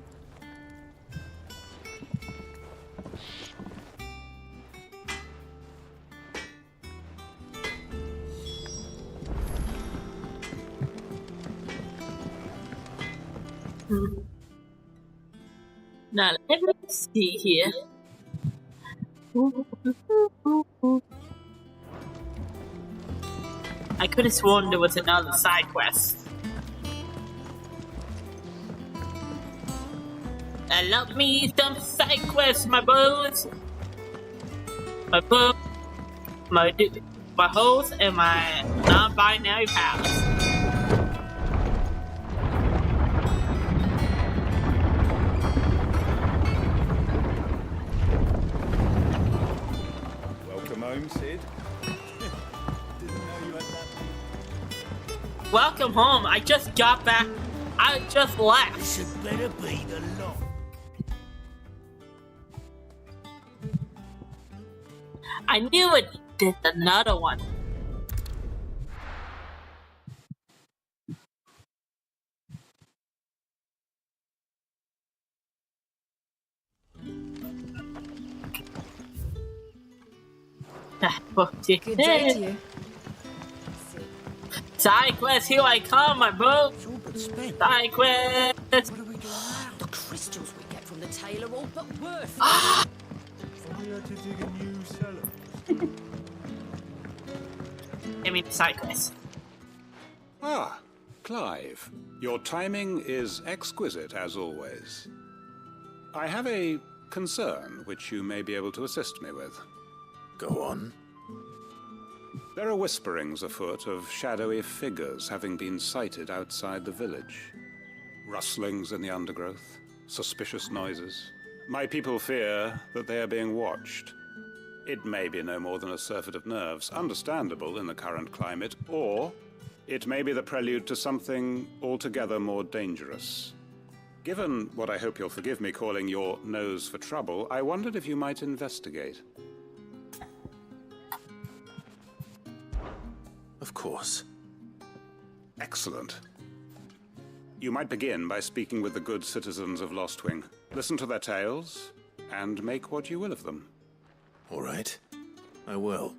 Now, let me see here. I could have sworn there was another side quest. I love me some side quests, my boys. My book, my hoes, and my non-binary pals.
Welcome home, Sid.
Welcome home. I just got back. I just left.
This had better be the lot.
I knew it. Did another one.
Good day to you.
Side quest, here I come, my bro. Side quest.
The crystals we get from the tailor all but worth.
Fire to dig a new cellar.
I mean, side quest.
Ah, Clive. Your timing is exquisite, as always. I have a concern which you may be able to assist me with.
Go on.
There are whisperings afoot of shadowy figures having been sighted outside the village. Rustlings in the undergrowth, suspicious noises. My people fear that they are being watched. It may be no more than a surfeit of nerves, understandable in the current climate, or it may be the prelude to something altogether more dangerous. Given what I hope you'll forgive me calling your nose for trouble, I wondered if you might investigate.
Of course.
Excellent. You might begin by speaking with the good citizens of Lostwing. Listen to their tales, and make what you will of them.
All right. I will.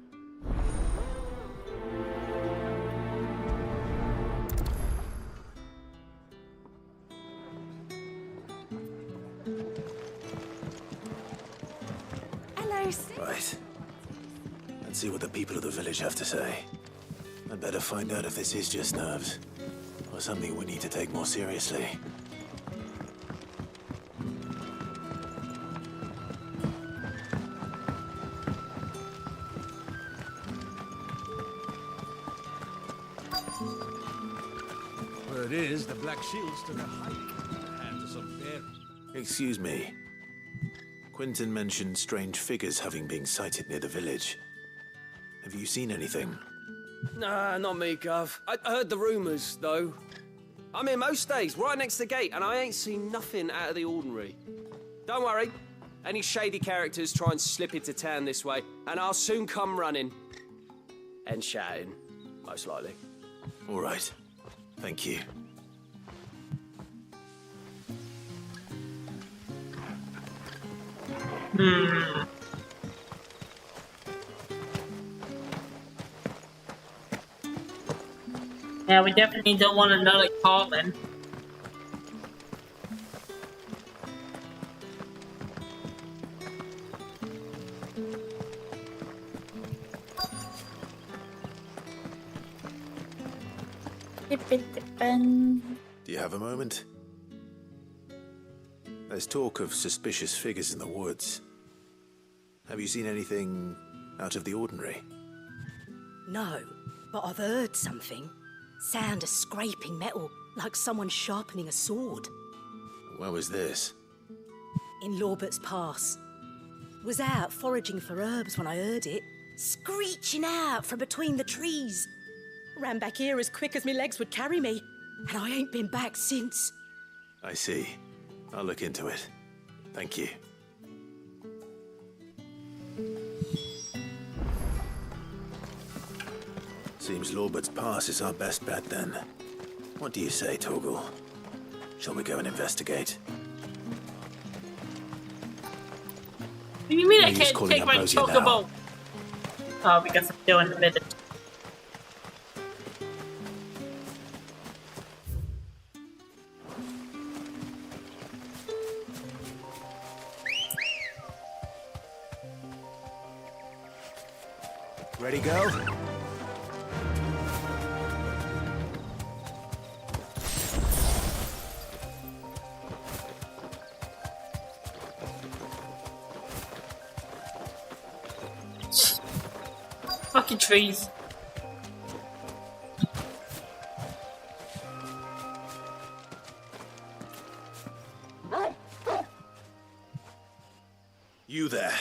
Hello, Sid.
Right. Let's see what the people of the village have to say. I'd better find out if this is just nerves, or something we need to take more seriously.
Word is, the Black Shields took a hiding in the hands of some bear.
Excuse me. Quentin mentioned strange figures having been sighted near the village. Have you seen anything?
Nah, not me, Gov. I heard the rumours, though. I'm here most days, right next to the gate, and I ain't seen nothing out of the ordinary. Don't worry. Any shady characters try and slip into town this way, and I'll soon come running. And shouting, most likely.
All right. Thank you.
Yeah, we definitely don't want another coffin.
Do you have a moment? There's talk of suspicious figures in the woods. Have you seen anything out of the ordinary?
No, but I've heard something. Sound of scraping metal, like someone sharpening a sword.
Where was this?
In Lorbert's Pass. Was out foraging for herbs when I heard it, screeching out from between the trees. Ran back here as quick as my legs would carry me, and I ain't been back since.
I see. I'll look into it. Thank you. Seems Lorbert's Pass is our best bet then. What do you say, Torgal? Shall we go and investigate?
What do you mean I
He's
can't
calling
take
up
my
Rosie now.
chocobo? Oh, because I'm still in the village.
Ready, go?
Fucking trees.
You there.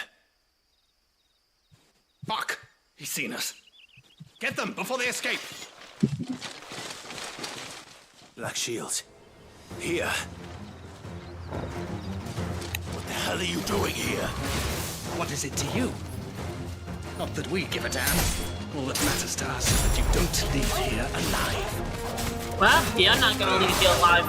Fuck! He's seen us. Get them before they escape.
Black Shield. Here. What the hell are you doing here?
What is it to you? Not that we give a damn. All that matters to us is that you don't leave here alive.
Well, you're not gonna leave you alive.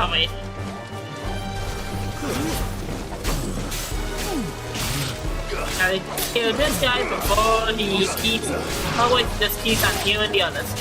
Oh wait. Gotta kill this guy before he keeps. Oh wait, just keeps on killing the others.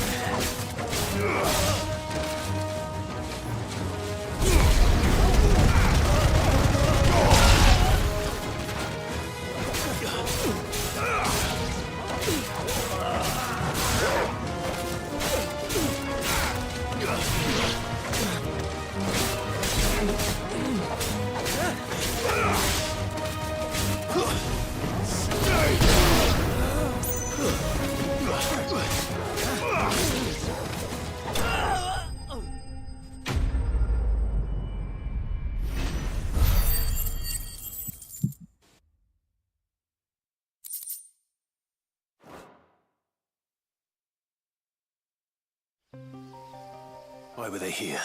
Why were they here?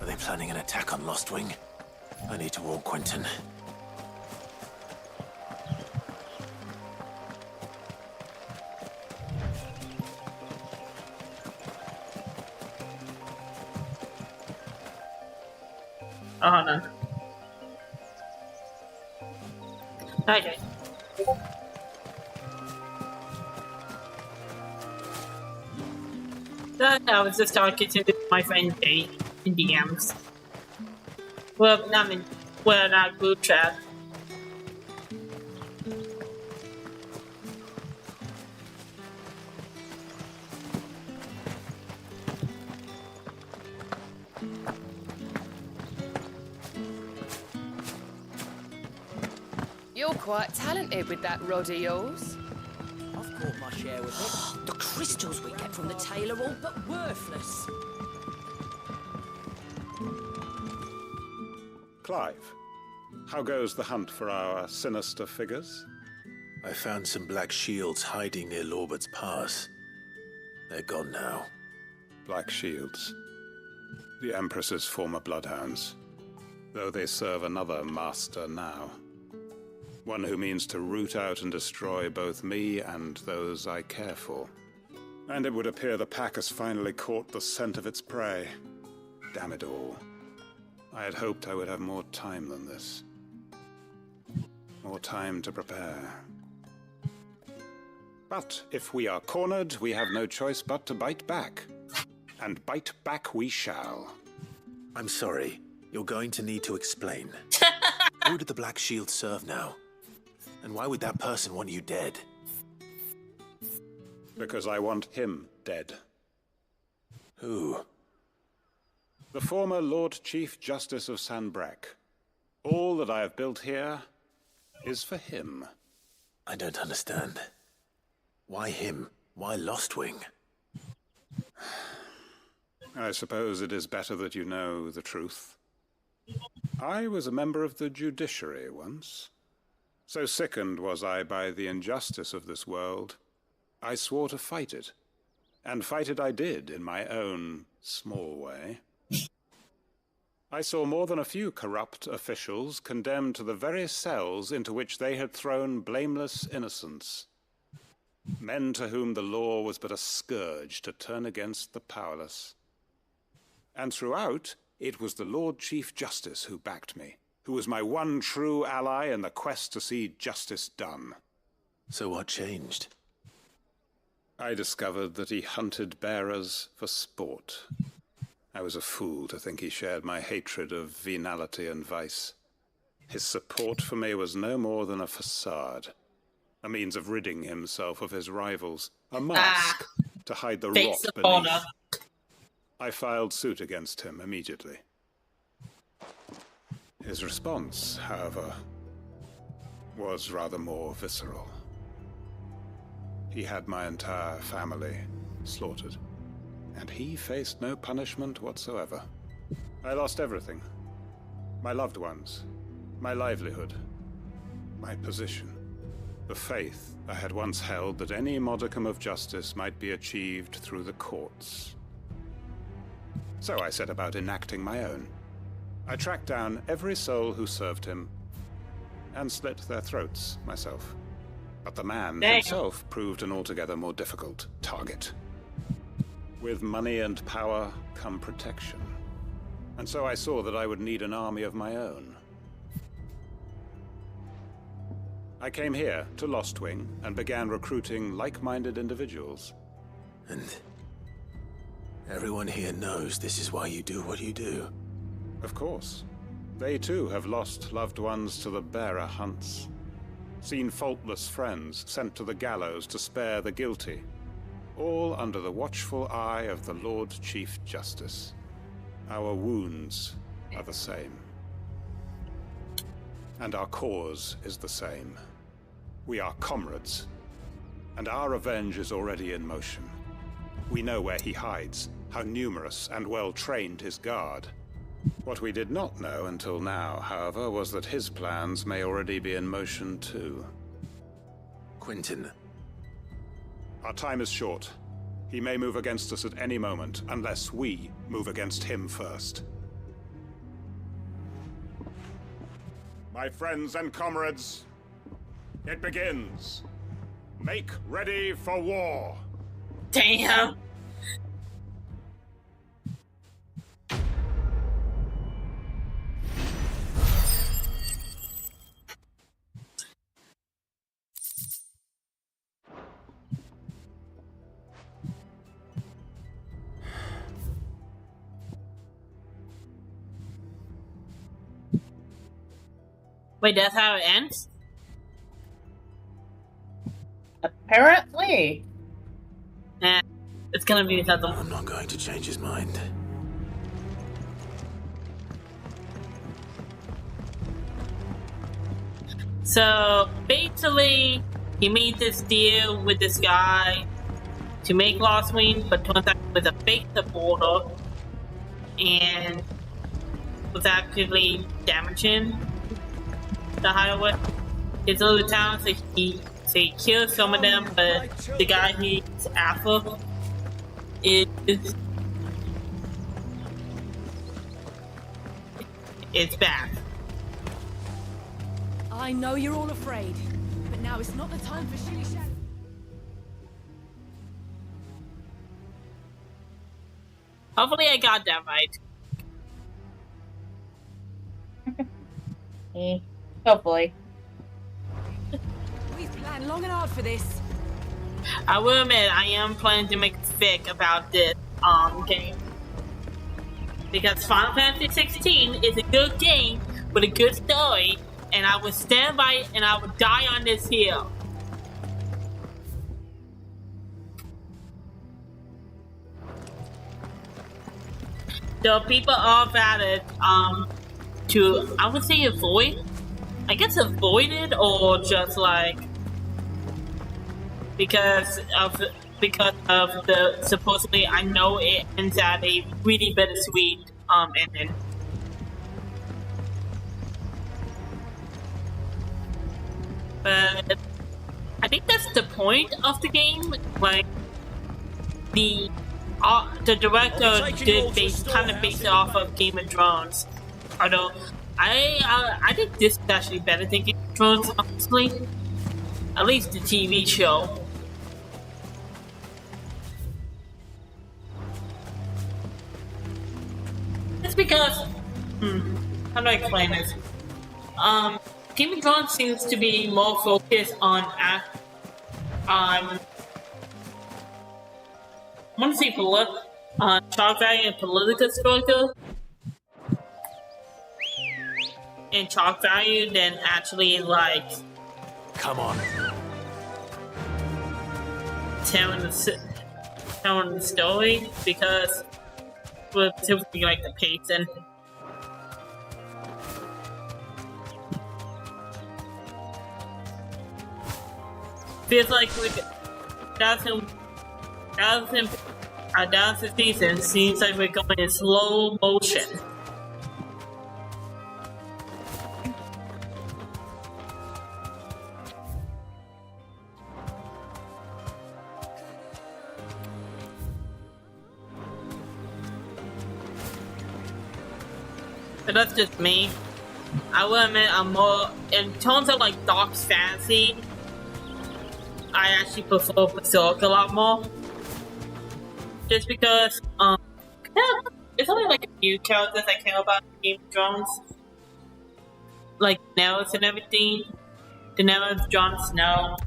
Are they planning an attack on Lostwing? I need to warn Quentin.
Oh, hold on. Okay. I was just talking to my friend Jay in DMs. Well, not in, well, not group chat.
You're quite talented with that rod of yours.
I've caught my share with it.
The crystals we get from the tail are all but worthless.
Clive, how goes the hunt for our sinister figures?
I found some black shields hiding near Lorbert's Pass. They're gone now.
Black Shields. The Empress's former bloodhounds. Though they serve another master now. One who means to root out and destroy both me and those I care for. And it would appear the pack has finally caught the scent of its prey. Damn it all. I had hoped I would have more time than this. More time to prepare. But if we are cornered, we have no choice but to bite back. And bite back we shall.
I'm sorry. You're going to need to explain. Who did the Black Shield serve now? And why would that person want you dead?
Because I want him dead.
Who?
The former Lord Chief Justice of Sanbreque. All that I have built here is for him.
I don't understand. Why him? Why Lostwing?
I suppose it is better that you know the truth. I was a member of the judiciary once. So sickened was I by the injustice of this world, I swore to fight it. And fight it I did in my own small way. I saw more than a few corrupt officials condemned to the very cells into which they had thrown blameless innocents. Men to whom the law was but a scourge to turn against the powerless. And throughout, it was the Lord Chief Justice who backed me, who was my one true ally in the quest to see justice done.
So what changed?
I discovered that he hunted bearers for sport. I was a fool to think he shared my hatred of venality and vice. His support for me was no more than a facade. A means of ridding himself of his rivals. A mask to hide the rot beneath. I filed suit against him immediately. His response, however, was rather more visceral. He had my entire family slaughtered, and he faced no punishment whatsoever. I lost everything. My loved ones, my livelihood, my position. The faith I had once held that any modicum of justice might be achieved through the courts. So I set about enacting my own. I tracked down every soul who served him, and slit their throats myself. But the man himself proved an altogether more difficult target. With money and power come protection. And so I saw that I would need an army of my own. I came here to Lostwing and began recruiting like-minded individuals.
And everyone here knows this is why you do what you do.
Of course. They too have lost loved ones to the bearer hunts. Seen faultless friends sent to the gallows to spare the guilty. All under the watchful eye of the Lord Chief Justice. Our wounds are the same. And our cause is the same. We are comrades, and our revenge is already in motion. We know where he hides, how numerous and well-trained his guard. What we did not know until now, however, was that his plans may already be in motion too.
Quentin.
Our time is short. He may move against us at any moment, unless we move against him first. My friends and comrades, it begins. Make ready for war.
Damn. Wait, that's how it ends?
Apparently.
Nah, it's gonna be something.
I'm not going to change his mind.
So, basically, he made this deal with this guy to make Lostwing, but turns out it was a fake supporter and was actively damaging the hideaway. His little town, so he so he kills some of them, but the guy he's after is bad.
I know you're all afraid, but now is not the time for shilly shally.
Hopefully I got that right.
Hopefully.
We've planned long and hard for this.
I will admit, I am planning to make a fic about this game. Because Final Fantasy 16 is a good game with a good story, and I would stand by it and I would die on this hill. So people are valid to, I would say, avoid. I guess avoid it, or just like because of the supposedly, I know it ends at a really bittersweet ending. But I think that's the point of the game. Like the director did kind of base it off of Game of Thrones. Although I think this is actually better than Game of Thrones, honestly. At least the TV show. It's because how do I explain this? Game of Thrones seems to be more focused on I want to say shock value and political struggle, and shock value than actually like
come on,
telling the story, because with typically like the pacing. Feels like with down to season, seems like we're going in slow motion. But that's just me. I will admit I'm more, in terms of like dark fantasy, I actually prefer Berserk a lot more. Just because, there's only like a few characters I care about in Game of Thrones. Like Daenerys and everything. Daenerys, Jon Snow,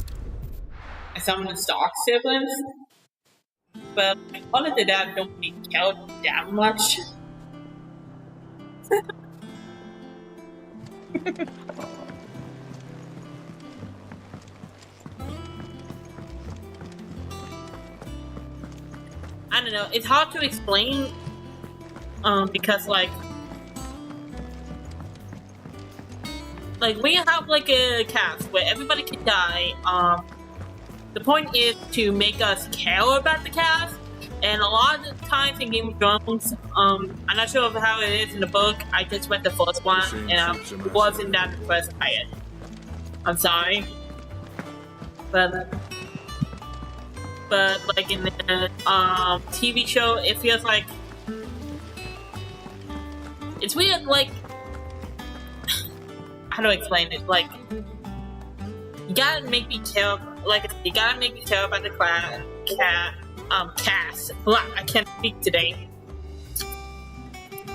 and some of the Stark siblings. But other than that, I don't really care that much. I don't know, it's hard to explain, because like when you have like a cast where everybody can die, the point is to make us care about the cast, and a lot of times in Game of Thrones, I'm not sure of how it is in the book, I just read the first one, and I wasn't that impressed by it. I'm sorry. But like in the TV show, it feels like it's weird. Like, how do I explain it? Like, you gotta make me care. Like, you gotta make me care about the cast. Blah, I can't speak today.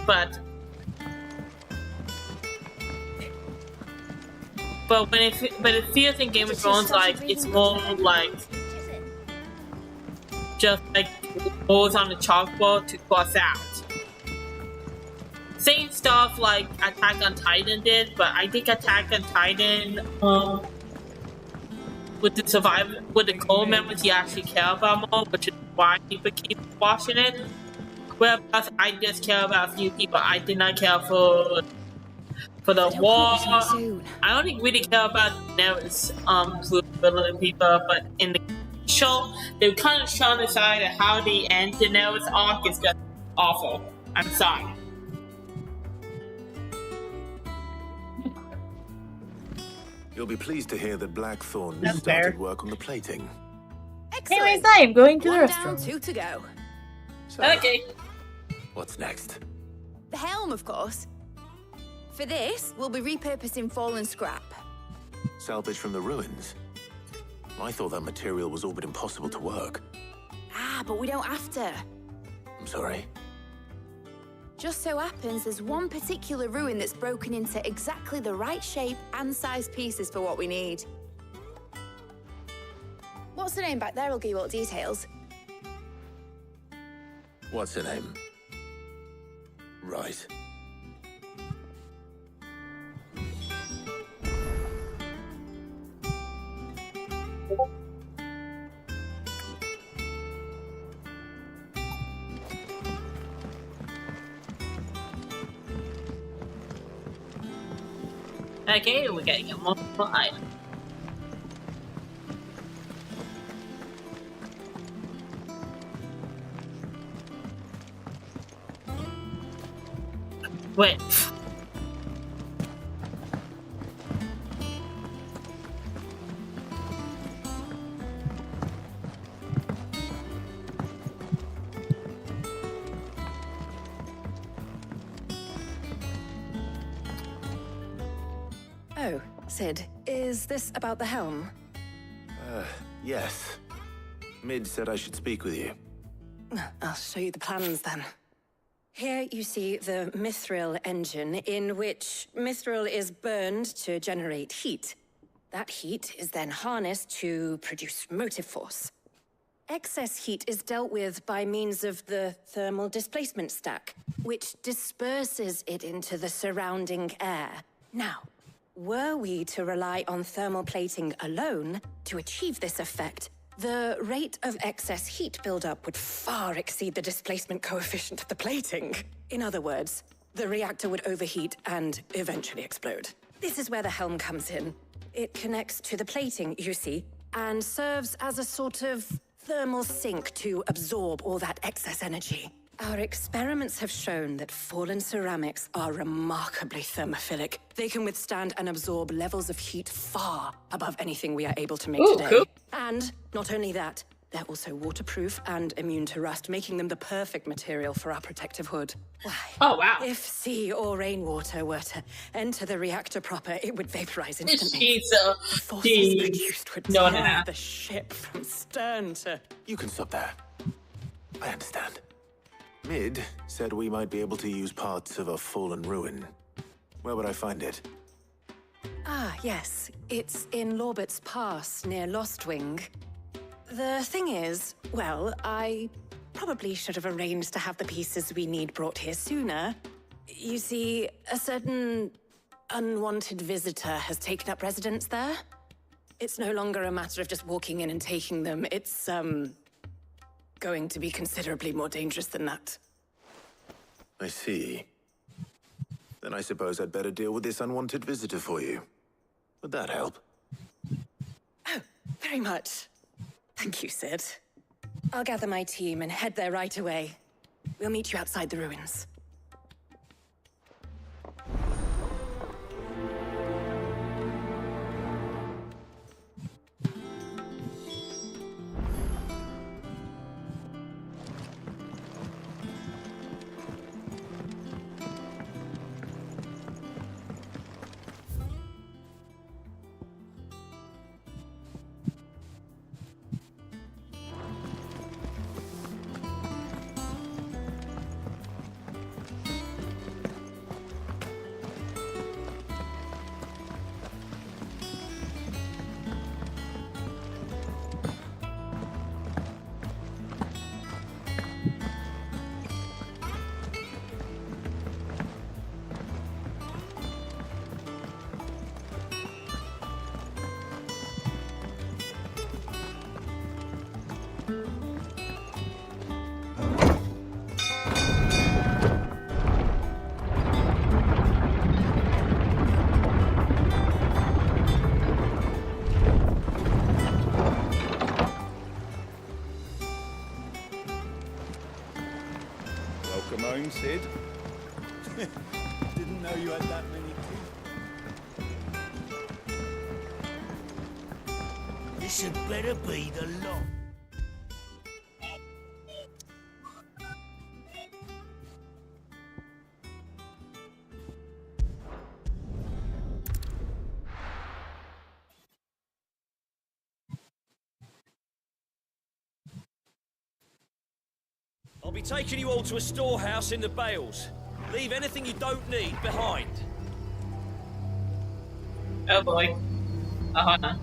But when it feels in Game of Thrones like it's more like just like balls on the chalkboard to cross out. Same stuff like Attack on Titan did, but I think Attack on Titan, with the core members you actually care about more, which is why people keep watching it. Whereas I just care about a few people. I did not care for the war. I only really care about Daenerys with people, but in the show, they've kind of shown the side of how the end Daenerys arc is just awful. I'm sorry.
You'll be pleased to hear that Blackthorn
That's
started
fair.
work on the plating.
Anyways, I am going to the
One down,
restroom.
2 to go.
So,
Okay.
what's next?
The helm, of course. For this, we'll be repurposing fallen scrap.
Salvage from the ruins? I thought that material was all but impossible to work.
Ah, but we don't have to.
I'm sorry.
Just so happens there's one particular ruin that's broken into exactly the right shape and size pieces for what we need. What's the name back there? I'll give you all the details.
What's her name? Right.
Okay, we're getting a multiple item. Wait.
Oh, Sid, is this about the helm?
Yes. Mid said I should speak with you.
I'll show you the plans then. Here you see the Mithril engine, in which Mithril is burned to generate heat. That heat is then harnessed to produce motive force. Excess heat is dealt with by means of the thermal displacement stack, which disperses it into the surrounding air. Now, were we to rely on thermal plating alone to achieve this effect, the rate of excess heat buildup would far exceed the displacement coefficient of the plating. In other words, the reactor would overheat and eventually explode. This is where the helm comes in. It connects to the plating, you see, and serves as a sort of thermal sink to absorb all that excess energy. Our experiments have shown that fallen ceramics are remarkably thermophilic. They can withstand and absorb levels of heat far above anything we are able to make today.
Cool.
And not only that, they're also waterproof and immune to rust, making them the perfect material for our protective hood. Why?
Oh, wow.
If sea or rainwater were to enter the reactor proper, it would vaporize
It's
instantly.
pizza.
Forces produced would
No,
tear
no, no.
the ship from stern to...
You can stop there. I understand. Mid said we might be able to use parts of a fallen ruin. Where would I find it?
Ah, yes. It's in Lorbert's Pass, near Lostwing. The thing is, well, I probably should have arranged to have the pieces we need brought here sooner. You see, a certain unwanted visitor has taken up residence there. It's no longer a matter of just walking in and taking them. It's, going to be considerably more dangerous than that.
I see. Then I suppose I'd better deal with this unwanted visitor for you. Would that help?
Oh, very much. Thank you, Sid. I'll gather my team and head there right away. We'll meet you outside the ruins.
Welcome home, Sid. Didn't know you had that many teeth. This had better be the lot.
I'll be taking you all to a storehouse in the Bales. Leave anything you don't need behind.
Oh boy. Oh, hold on.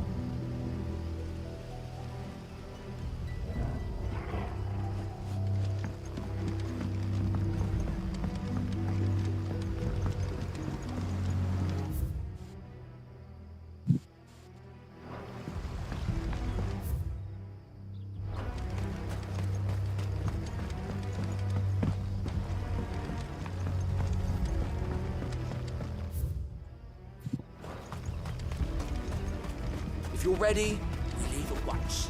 If you're ready, we leave at once.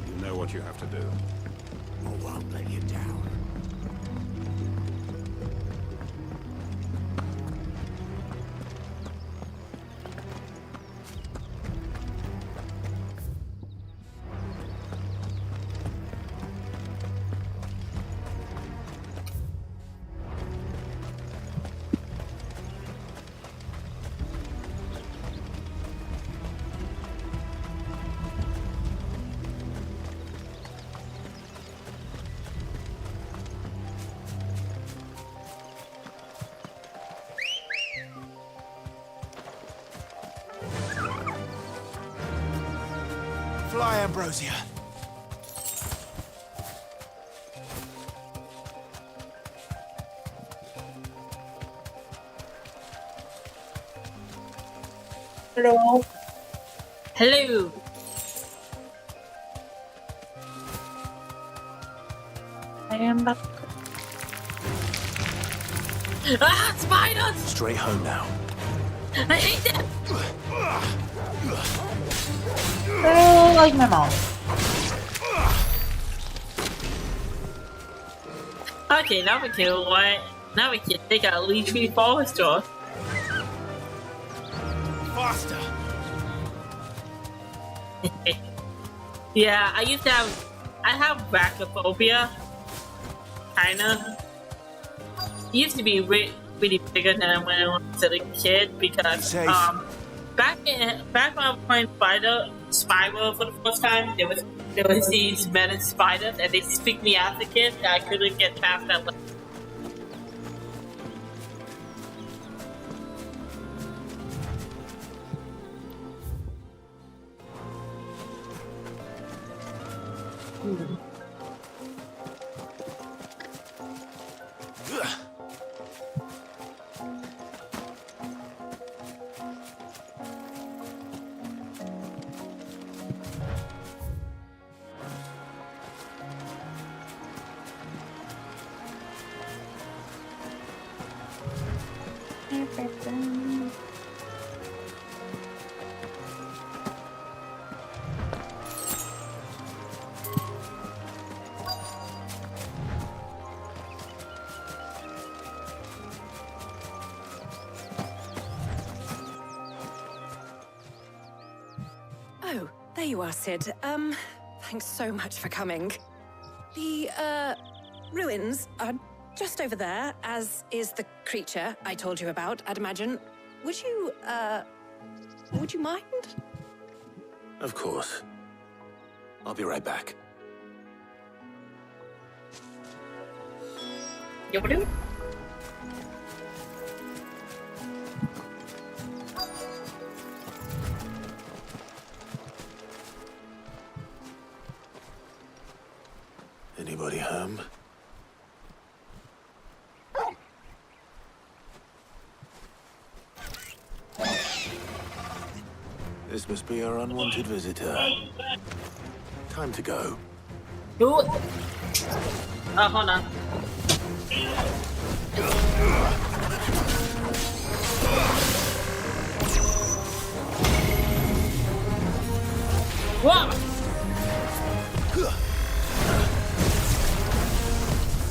You know what you have to do.
I won't let you down. Fly, Ambrosia.
Hello.
Hello.
I am back.
Ah, spiders!
Straight home now.
I hate them!
Oh, like my mom.
Okay, now we can what? Now we can take out Lee Tree Forest store.
Faster.
Yeah, I have arachnophobia. Kinda. It used to be really bigger than when I was a kid because back when I was playing Spyro for the first time, there was these menace spiders and they freaked me out as a kid that I couldn't get past that level.
Oh, there you are, Sid. Thanks so much for coming. The, ruins are just over there, as is the creature I told you about, I'd imagine. Would you mind?
Of course. I'll be right back.
Yo-ba-doo.
Anybody home? This must be our unwanted visitor. Time to go.
Do it. Oh, hold on. Whoa!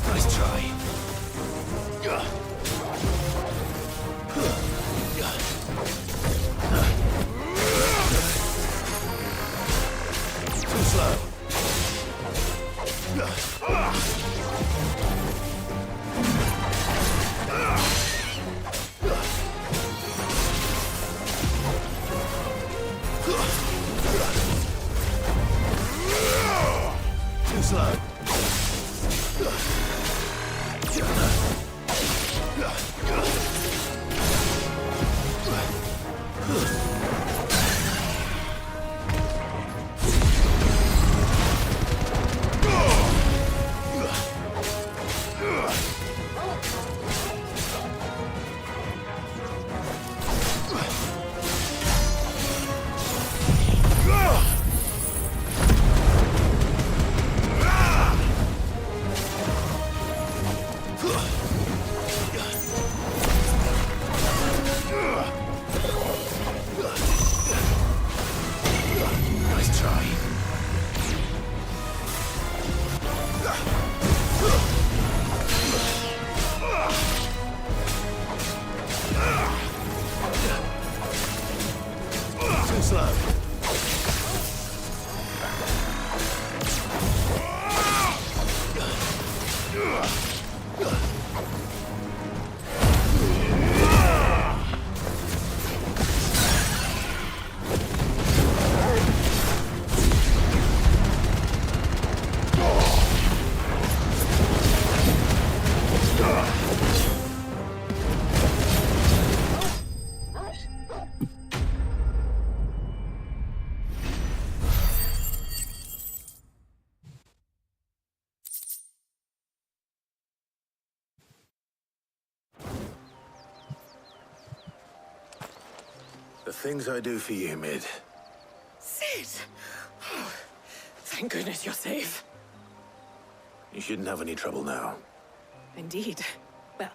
Nice try.
Too slow. Too slow. Nice try. Too slow. The things I do for you, Mid.
Sid! Oh, thank goodness you're safe.
You shouldn't have any trouble now.
Indeed. Well,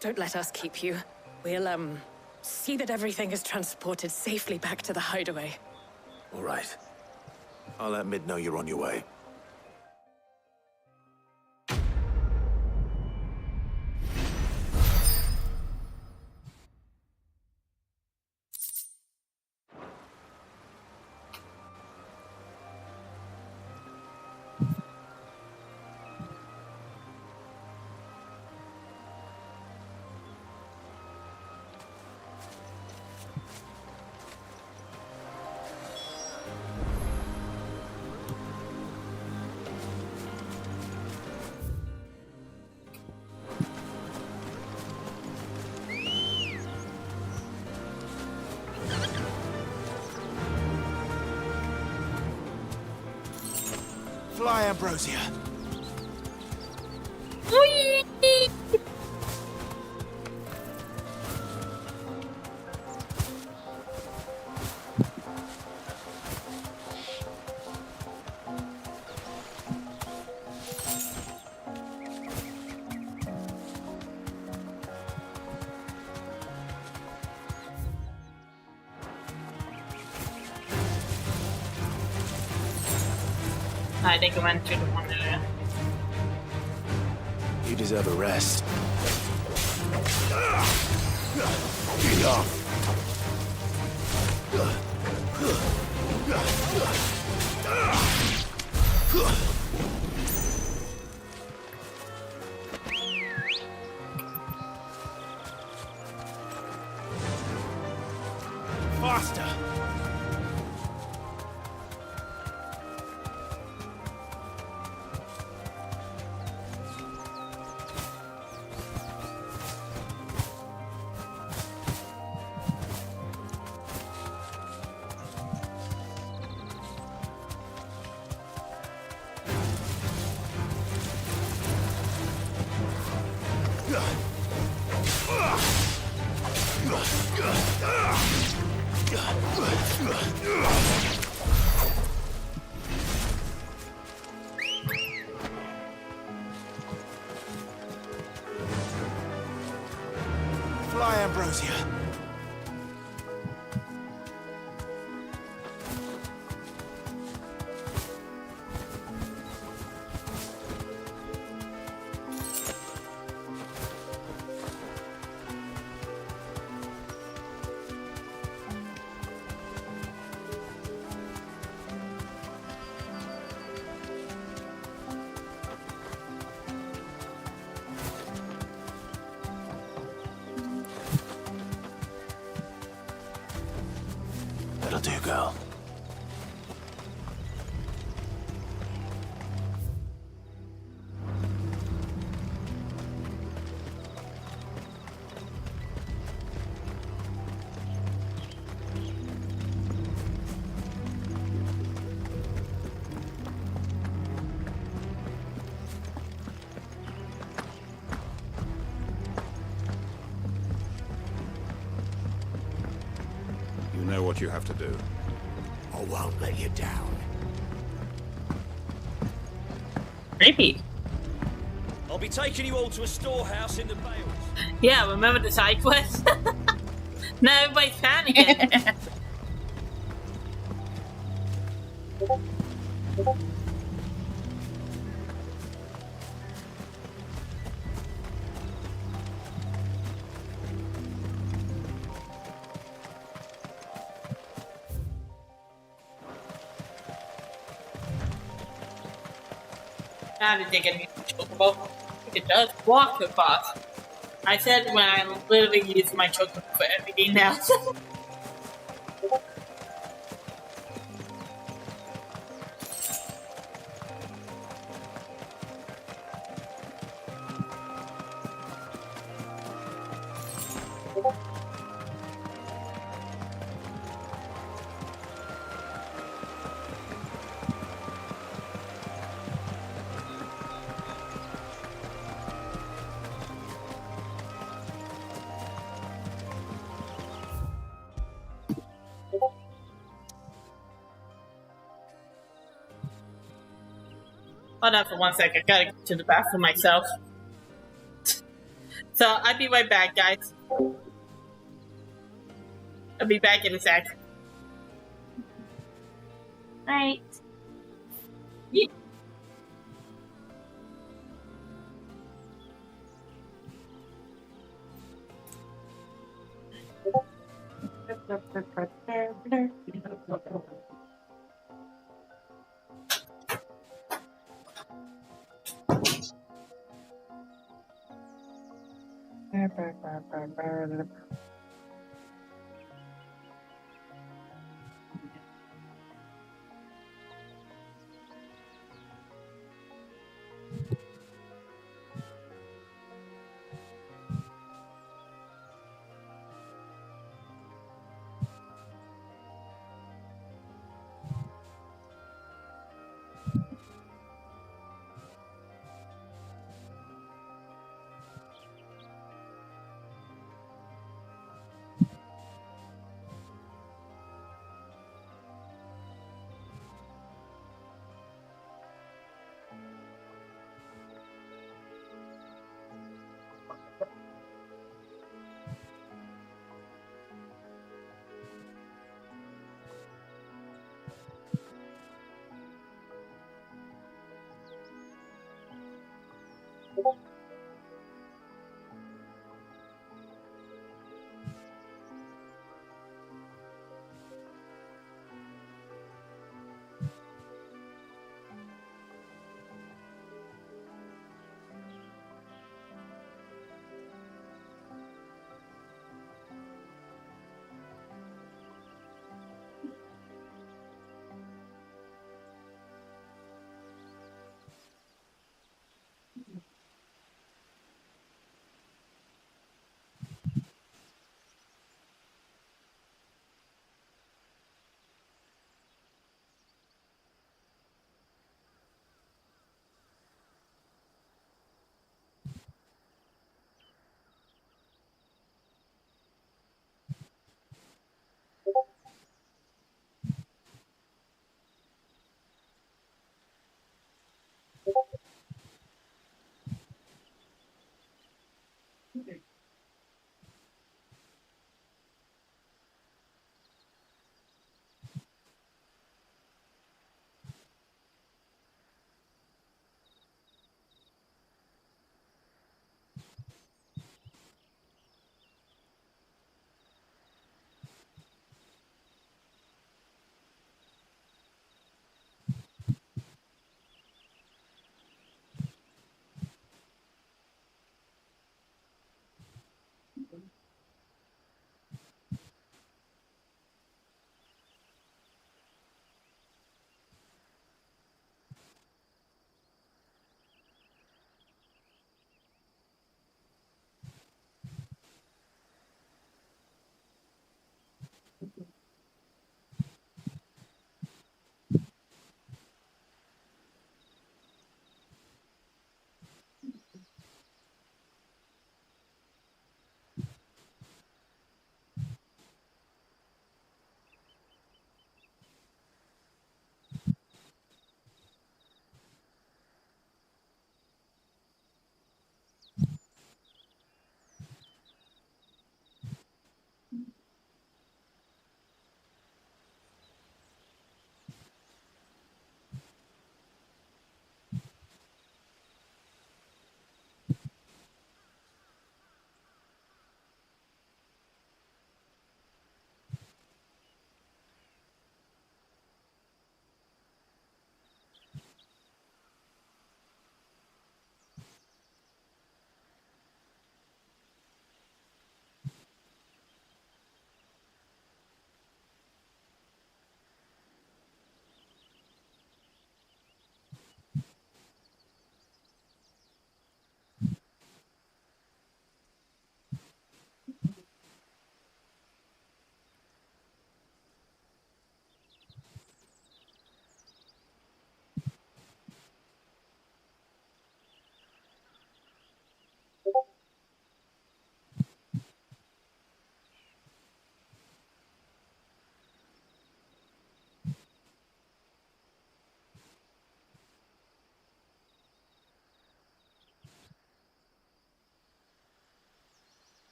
don't let us keep you. We'll, see that everything is transported safely back to the hideaway.
All right. I'll let Mid know you're on your way.
Fly, Ambrosia.
Whee! I think I went to the one there.
You deserve a rest.
Faster.
Fly, Ambrosia.
That'll do, girl.
You know what you have to do.
I won't let you down.
Creepy.
I'll be taking you all to a storehouse in the Bales.
Yeah, remember the side quest? Now everybody's panicking. How did they get me chocobo? It does walk across. I said when I literally use my chocobo for everything now. Hold on for 1 second. Gotta go to the bathroom myself. So I'll be right back, guys. I'll be back in a sec.
Right.
Yeah.
You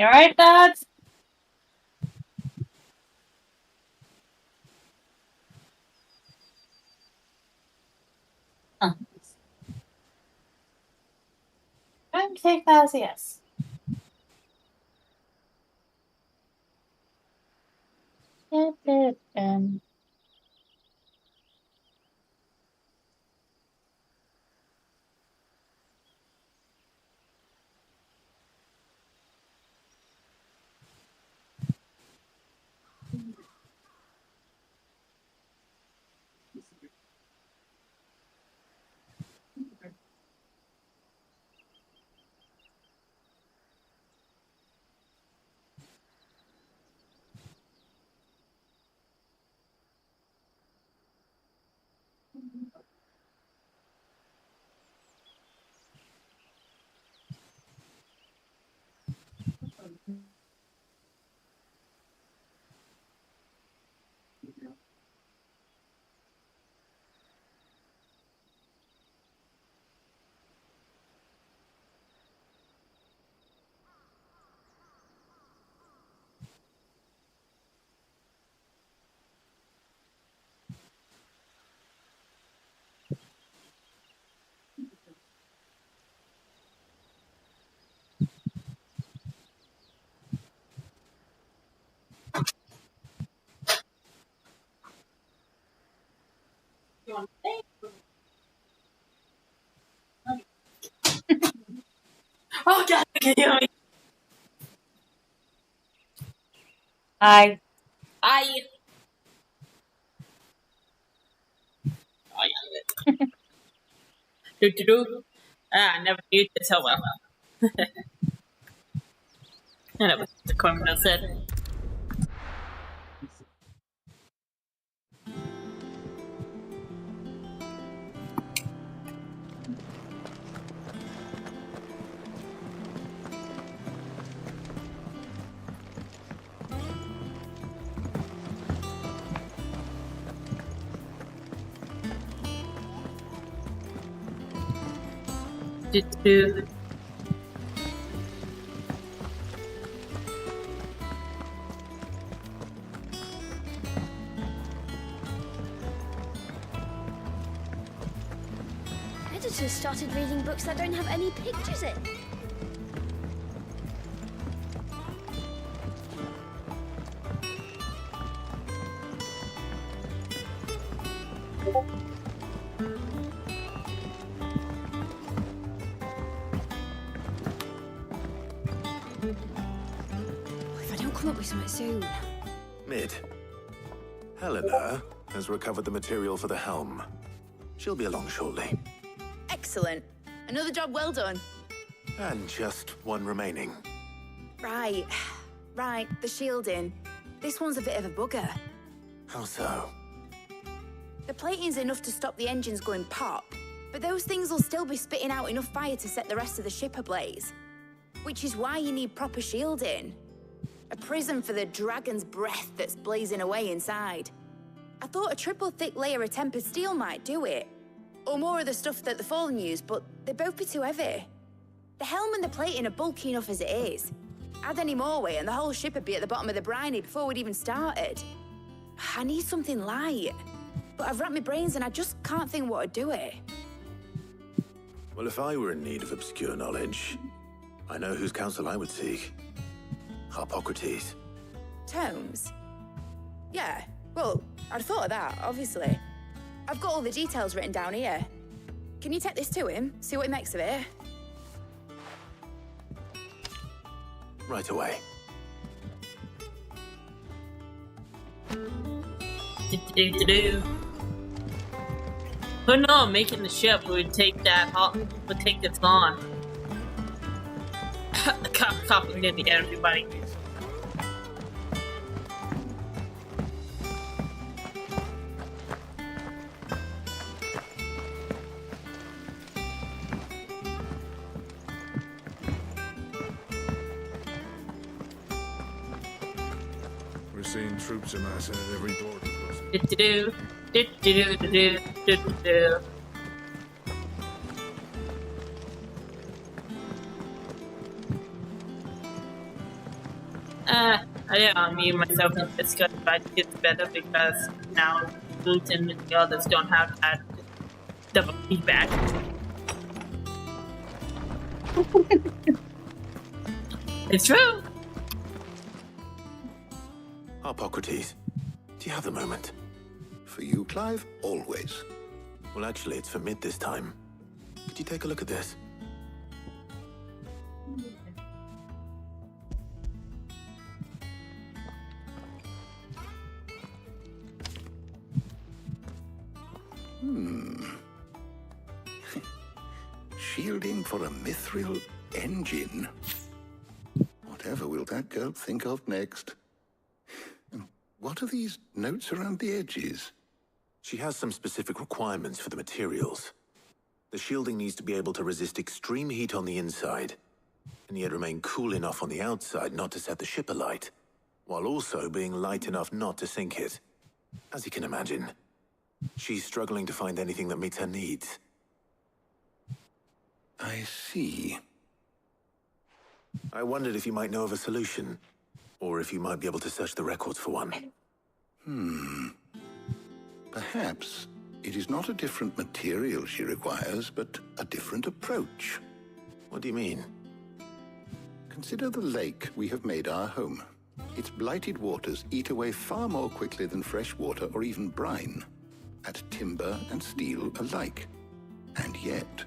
alright, Dad? Huh. I'm take that as a yes.
Oh god, can you hear me?
I
I. Oh yeah. I never knew this so well. And that was the criminal said. Do.
Editors started reading books that don't have any pictures in.
If I don't come up with something soon.
Mid. Helena has recovered the material for the helm. She'll be along shortly.
Excellent. Another job well done.
And just one remaining.
Right. Right, the shielding. This one's a bit of a bugger.
How so?
The plating's enough to stop the engines going pop, but those things will still be spitting out enough fire to set the rest of the ship ablaze. Which is why you need proper shielding. A prison for the dragon's breath that's blazing away inside. I thought a triple thick layer of tempered steel might do it. Or more of the stuff that the Fallen use, but they'd both be too heavy. The helm and the plating are bulky enough as it is. Add any more weight and the whole ship would be at the bottom of the briny before we'd even started. I need something light. But I've racked my brains and I just can't think what would do it.
Well, if I were in need of obscure knowledge, I know whose counsel I would seek. Harpocrates.
Tomes? Yeah, well, I'd thought of that, obviously. I've got all the details written down here. Can you take this to him, see what he makes of it?
Right away.
But no, making the ship would take this on. Copying it to everybody.
We're seeing troops amassing at every border crossing.
I didn't unmute myself in Discord, but it's better because now Luton and the others don't have that double feedback. It's true.
Harpocrates, do you have the moment?
For you, Clive, always.
Well, actually, it's for Mid this time. Could you take a look at this?
Shielding for a mithril engine. Whatever will that girl think of next? What are these notes around the edges?
She has some specific requirements for the materials. The shielding needs to be able to resist extreme heat on the inside, and yet remain cool enough on the outside not to set the ship alight, while also being light enough not to sink it. As you can imagine, she's struggling to find anything that meets her needs.
I see.
I wondered if you might know of a solution, or if you might be able to search the records for one.
Perhaps it is not a different material she requires, but a different approach.
What do you mean?
Consider the lake we have made our home. Its blighted waters eat away far more quickly than fresh water or even brine, at timber and steel alike. And yet,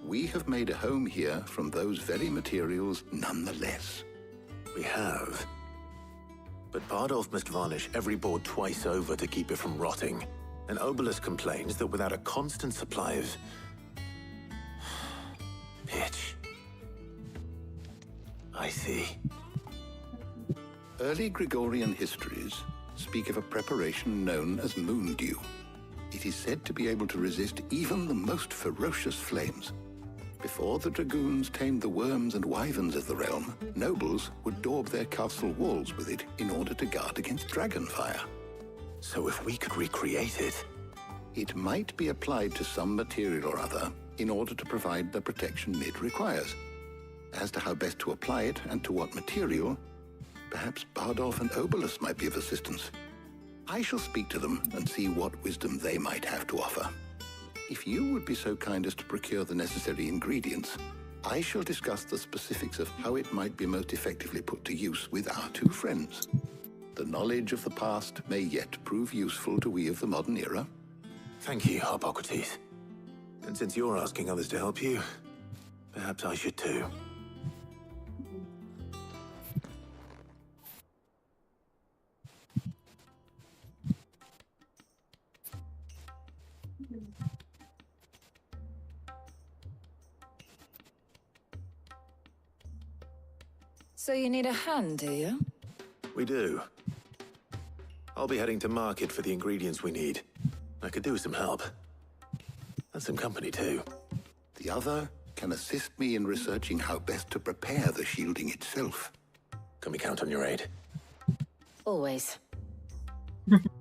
we have made a home here from those very materials nonetheless.
We have. But Bardolph must varnish every board twice over to keep it from rotting. And Obelus complains that without a constant supply of pitch. I see.
Early Gregorian histories speak of a preparation known as moon dew. It is said to be able to resist even the most ferocious flames. Before the dragoons tamed the worms and wyverns of the realm, nobles would daub their castle walls with it in order to guard against dragon fire.
So if we could recreate it...
It might be applied to some material or other in order to provide the protection it requires. As to how best to apply it and to what material, perhaps Bardolph and Obelus might be of assistance. I shall speak to them and see what wisdom they might have to offer. If you would be so kind as to procure the necessary ingredients, I shall discuss the specifics of how it might be most effectively put to use with our two friends. The knowledge of the past may yet prove useful to we of the modern era.
Thank you, Harpocrates. And since you're asking others to help you, perhaps I should too.
So you need a hand, do you?
We do. I'll be heading to market for the ingredients we need. I could do with some help. And some company, too.
The other can assist me in researching how best to prepare the shielding itself.
Can we count on your aid?
Always.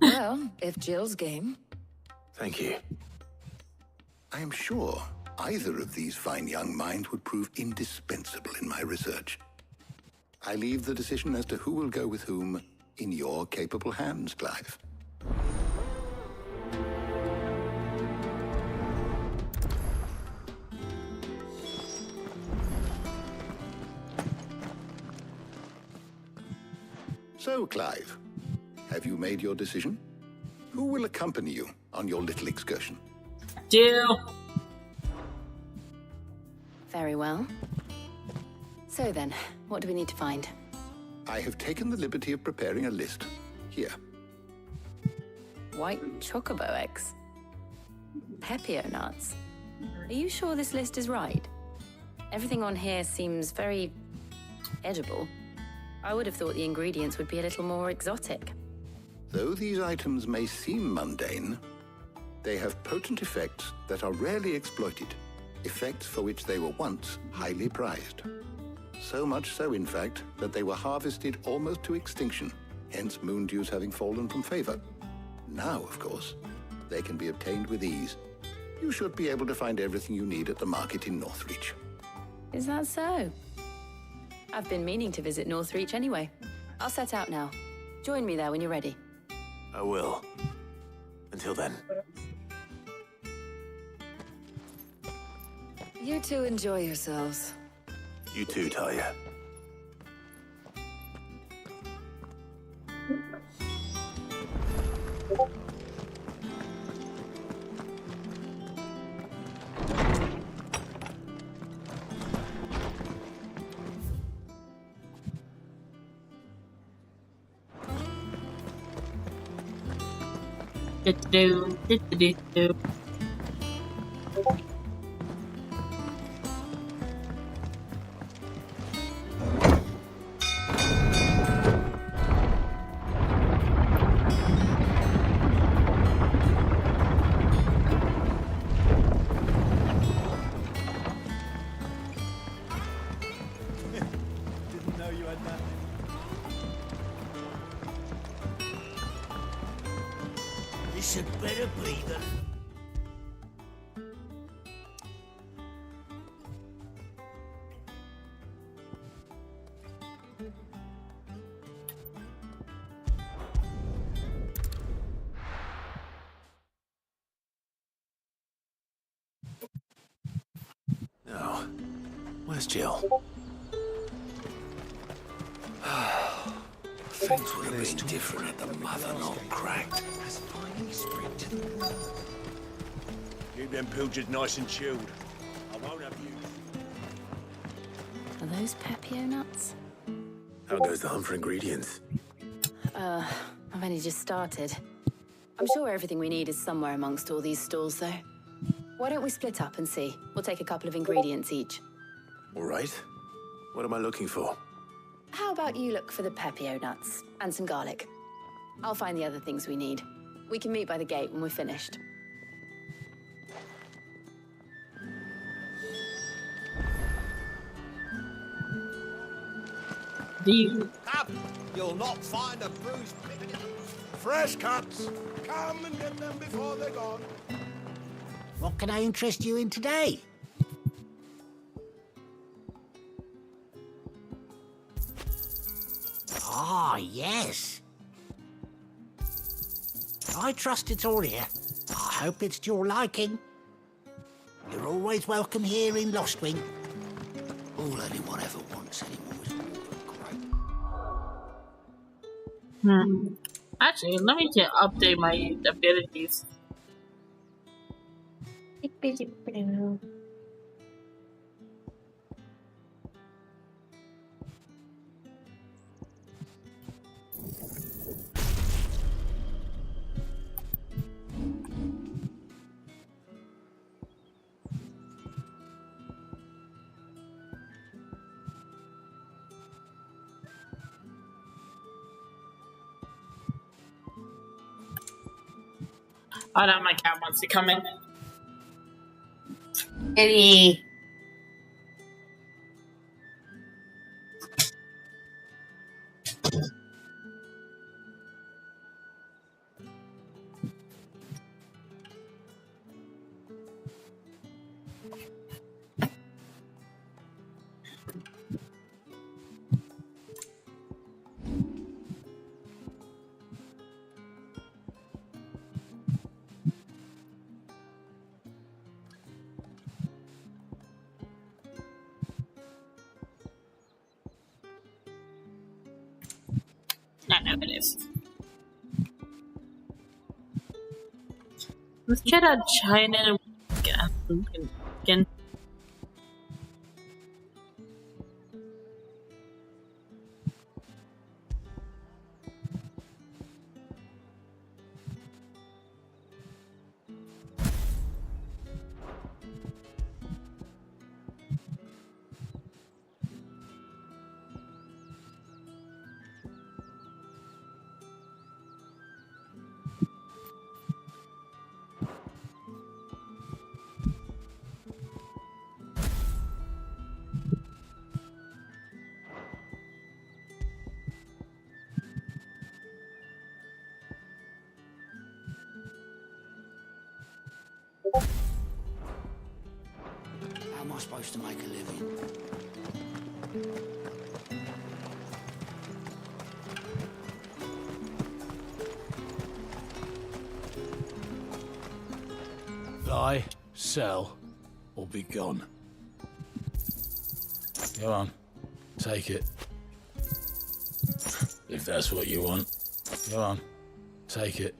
Well, if Jill's game.
Thank you.
I am sure either of these fine young minds would prove indispensable in my research. I leave the decision as to who will go with whom in your capable hands, Clive. So, Clive, have you made your decision? Who will accompany you on your little excursion?
Jill.
Very well. So then, what do we need to find?
I have taken the liberty of preparing a list. Here.
White chocobo eggs. Pepio nuts. Are you sure this list is right? Everything on here seems very edible. I would have thought the ingredients would be a little more exotic.
Though these items may seem mundane, they have potent effects that are rarely exploited, effects for which they were once highly prized. So much so, in fact, that they were harvested almost to extinction, hence moon dews having fallen from favor. Now, of course, they can be obtained with ease. You should be able to find everything you need at the market in Northreach.
Is that so? I've been meaning to visit Northreach anyway. I'll set out now. Join me there when you're ready.
I will. Until then.
You two enjoy yourselves.
You too, Talia.
Do.
Didn't know you had that.
This had better be the...
No. Where's Jill?
Things would have been different had the mother not cracked.
Keep them pilgers nice and chilled. I won't have you.
Are those Pepio nuts?
How goes the hunt for ingredients?
I've only just started. I'm sure everything we need is somewhere amongst all these stalls, though. Why don't we split up and see? We'll take a couple of ingredients each.
All right. What am I looking for?
How about you look for the pepio nuts and some garlic? I'll find the other things we need. We can meet by the gate when we're finished.
Come! You'll not find a bruised pig.
Fresh cuts. Come and get them before they're gone.
What can I interest you in today? Ah, yes. I trust it's all here. I hope it's to your liking. You're always welcome here in Lostwing. All anyone ever wants anymore is
Actually, let me just update my abilities. Oh, now my cat wants to come in.
Kitty.
I know it is. Let's try out China again.
How am I supposed to make a living?
Buy, sell, or be gone. Go on, take it. If that's what you want. Go on, take it.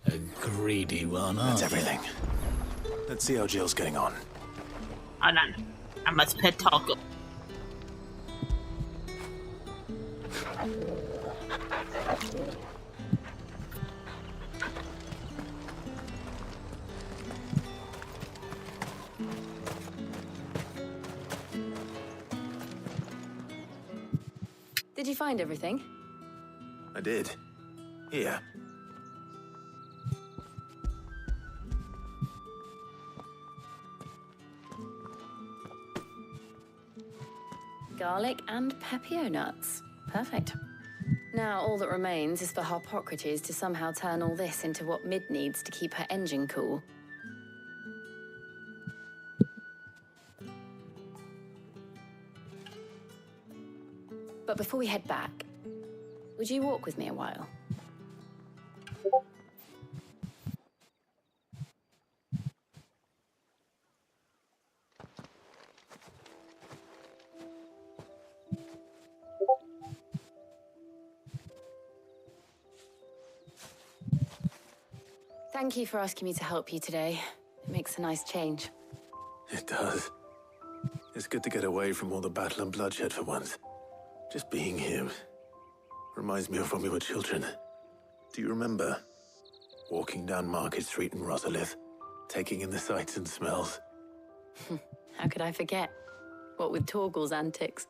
A greedy one, aren't
That's
you?
everything. Let's see how Jill's getting on.
Hold on. I must pet Taco.
Did you find everything?
I did. Here.
Garlic and pepio nuts. Perfect. Now all that remains is for Harpocrates to somehow turn all this into what Mid needs to keep her engine cool. But before we head back, would you walk with me a while? Thank you for asking me to help you today. It makes a nice change.
It does. It's good to get away from all the battle and bloodshed for once. Just being here reminds me of when we were children. Do you remember walking down Market Street in Rosalith, taking in the sights and smells?
How could I forget? What with Torgal's antics.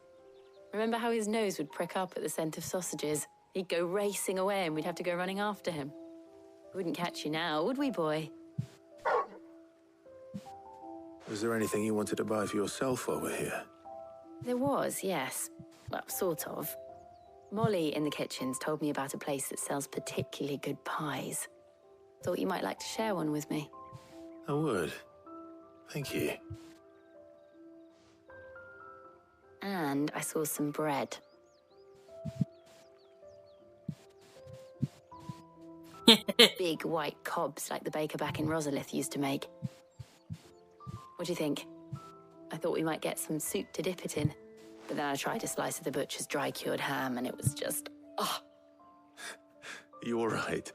Remember how his nose would prick up at the scent of sausages? He'd go racing away and we'd have to go running after him. We wouldn't catch you now, would we, boy?
Was there anything you wanted to buy for yourself while we're here?
There was, yes. Well, sort of. Molly in the kitchens told me about a place that sells particularly good pies. Thought you might like to share one with me.
I would. Thank you.
And I saw some bread. Big white cobs like the baker back in Rosalith used to make. What do you think? I thought we might get some soup to dip it in. But then I tried a slice of the butcher's dry-cured ham and it was just... oh,
You all right?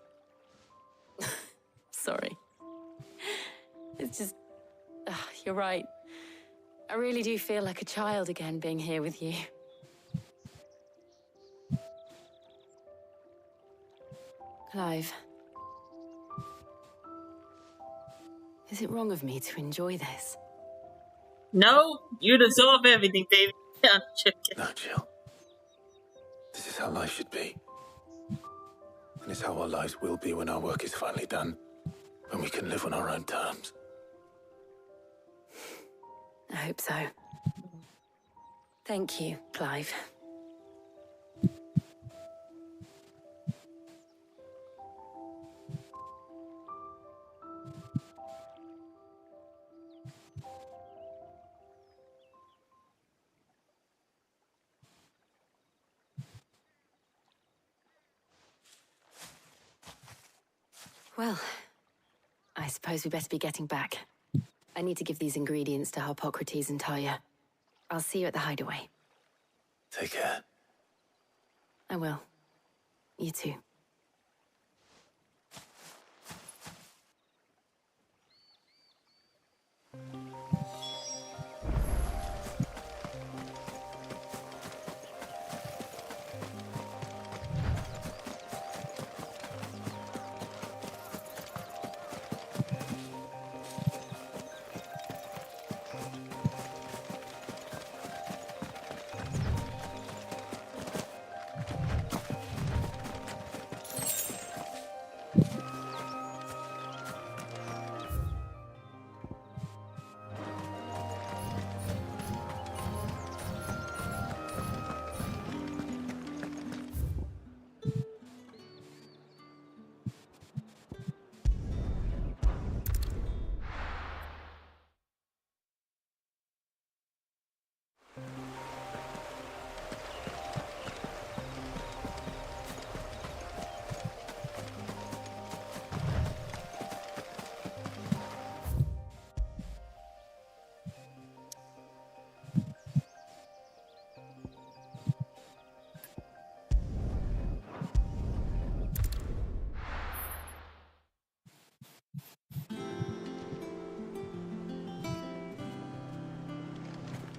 sorry. It's just... you're right. I really do feel like a child again being here with you. Clive. Is it wrong of me to enjoy this?
No, you deserve everything, baby. I'm joking.
No, Jill. This is how life should be. And it's how our lives will be when our work is finally done. When we can live on our own terms.
I hope so. Thank you, Clive. Well, I suppose we better be getting back. I need to give these ingredients to Harpocrates and Talia. I'll see you at the hideaway.
Take care.
I will. You too.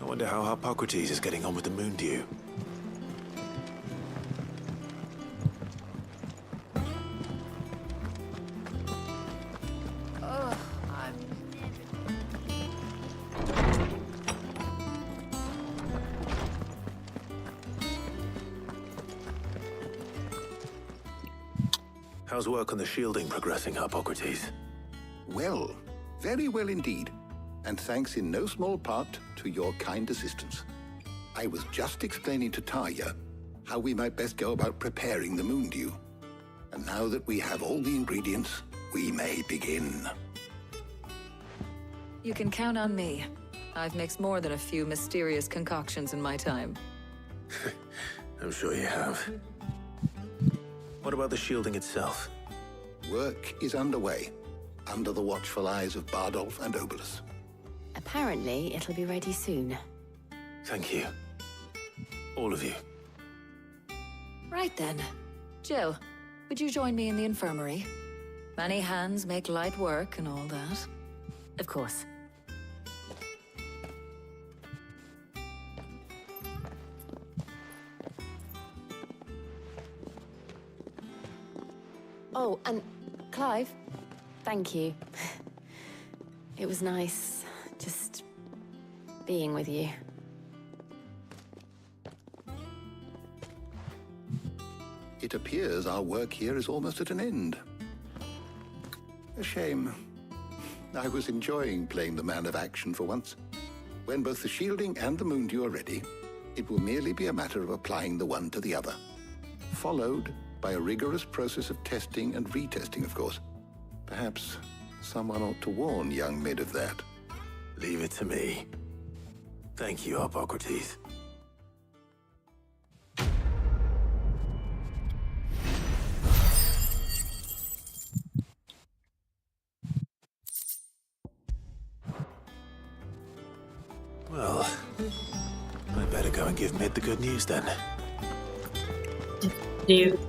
I wonder how Harpocrates is getting on with the moon dew. How's work on the shielding progressing, Harpocrates?
Well, very well indeed. And thanks in no small part to your kind assistance. I was just explaining to Talia how we might best go about preparing the moon dew. And now that we have all the ingredients, we may begin.
You can count on me. I've mixed more than a few mysterious concoctions in my time.
I'm sure you have. What about the shielding itself?
Work is underway, under the watchful eyes of Bardolph and Obolus.
Apparently, it'll be ready soon.
Thank you. All of you.
Right then. Jill, would you join me in the infirmary? Many hands make light work and all that.
Of course. Oh, and Clive, thank you. It was nice just being with you.
It appears our work here is almost at an end. A shame. I was enjoying playing the man of action for once. When both the shielding and the Moondew are ready, it will merely be a matter of applying the one to the other. Followed by a rigorous process of testing and retesting, of course. Perhaps someone ought to warn young Mid of that.
Leave it to me. Thank you, Hippocrates. Well, I better go and give Mid the good news then.
Dude.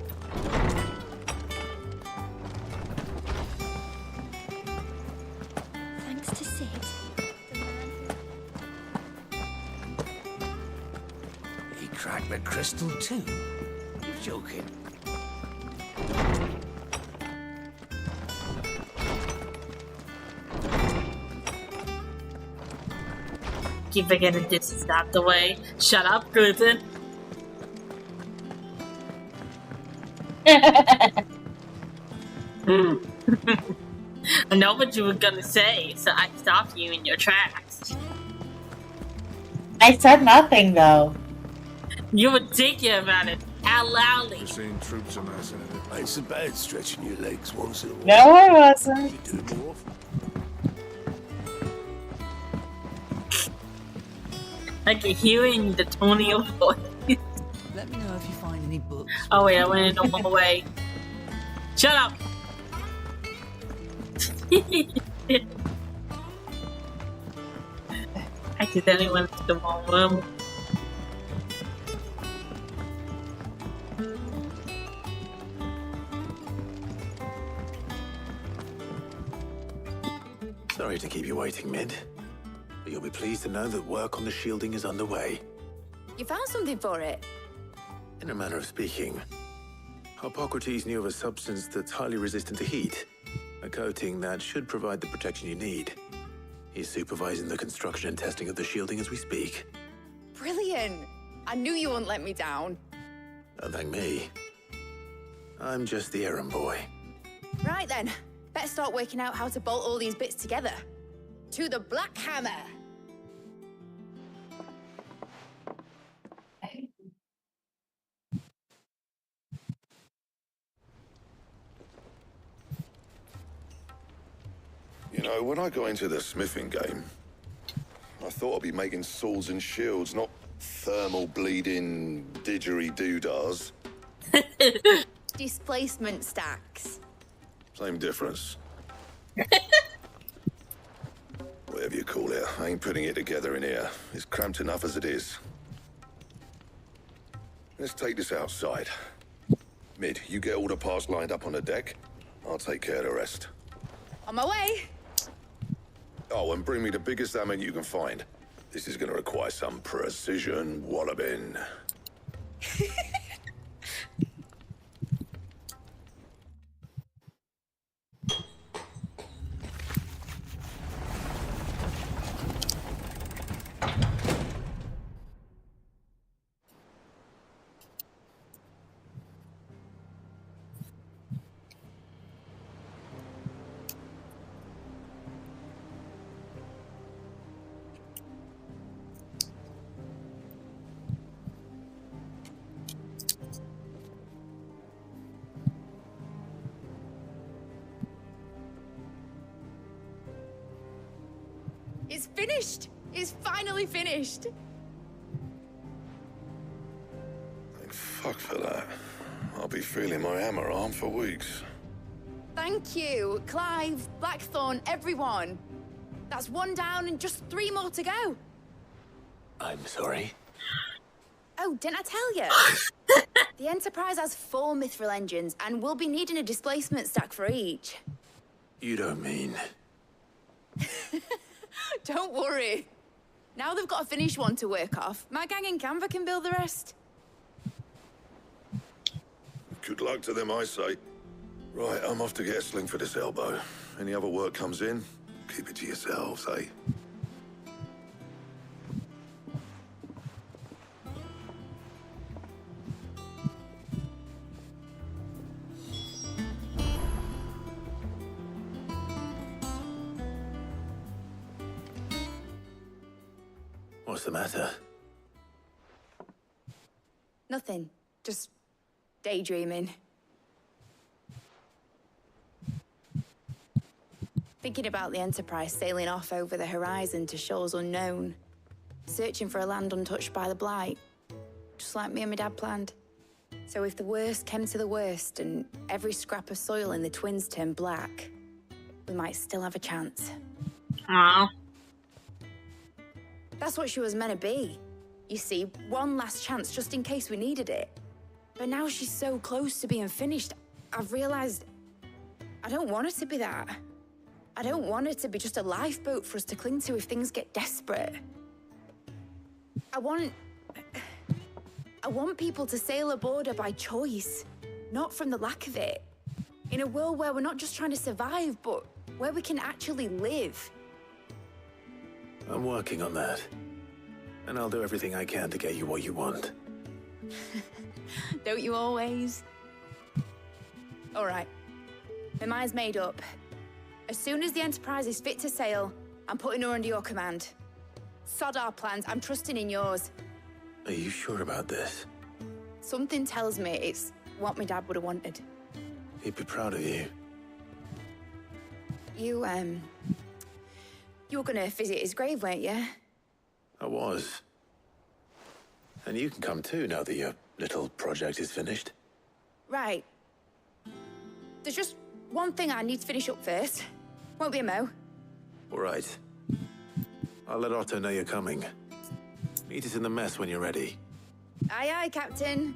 Thanks to Sid.
He cracked the crystal too? You're joking.
Keep forgetting this is not the way. Shut up, Guten. I know what you were gonna say, so I stopped you in your tracks.
I said nothing though.
You were thinking about it out loudly.
We've seen troops amassing in it.
Ain't so bad stretching your legs once in a while.
No, I wasn't.
You do it more often.
I can hear it in the tone of your voice.
Let me know if you find any books.
Oh wait, I went in the wrong way. Shut up! I accidentally went to the wrong room.
Sorry to keep you waiting, Mid. But you'll be pleased to know that work on the shielding is underway.
You found something for it?
In a manner of speaking, Hippocrates knew of a substance that's highly resistant to heat. A coating that should provide the protection you need. He's supervising the construction and testing of the shielding as we speak.
Brilliant! I knew you wouldn't let me down.
Don't thank me. I'm just the errand boy.
Right then, better start working out how to bolt all these bits together. To the Black Hammer!
You know, when I got into the smithing game, I thought I'd be making swords and shields, not thermal bleeding didgeridoo-dahs.
Displacement stacks.
Same difference. Whatever you call it, I ain't putting it together in here. It's cramped enough as it is. Let's take this outside. Mid, you get all the parts lined up on the deck. I'll take care of the rest.
On my way!
Oh, and bring me the biggest hammer you can find. This is gonna require some precision walloping.
It's finished! It's finally finished!
Thank fuck for that. I'll be feeling my hammer arm for weeks.
Thank you, Clive, Blackthorn, everyone. That's one down and just 3 more to go.
I'm sorry.
Oh, didn't I tell you? The Enterprise has 4 mithril engines, and we'll be needing a displacement stack for each.
You don't mean...
Don't worry. Now they've got a finished one to work off. My gang in Canva can build the rest.
Good luck to them, I say. Right, I'm off to get a sling for this elbow. Any other work comes in, keep it to yourselves, eh?
What's the matter?
Nothing. Just daydreaming. Thinking about the Enterprise sailing off over the horizon to shores unknown. Searching for a land untouched by the Blight. Just like me and my dad planned. So if the worst came to the worst and every scrap of soil in the Twins turned black, we might still have a chance.
Aww.
That's what she was meant to be. You see, one last chance just in case we needed it. But now she's so close to being finished, I've realized I don't want her to be that. I don't want her to be just a lifeboat for us to cling to if things get desperate. I want people to sail aboard her by choice, not from the lack of it. In a world where we're not just trying to survive, but where we can actually live.
I'm working on that. And I'll do everything I can to get you what you want.
Don't you always? All right. My mind's made up. As soon as the Enterprise is fit to sail, I'm putting her under your command. Sod our plans, I'm trusting in yours.
Are you sure about this?
Something tells me it's what my dad would have wanted.
He'd be proud of you.
You were gonna visit his grave, weren't you?
I was. And you can come too now that your little project is finished.
Right. There's just one thing I need to finish up first. Won't be a mo.
All right. I'll let Otto know you're coming. Meet us in the mess when you're ready.
Aye, aye, Captain.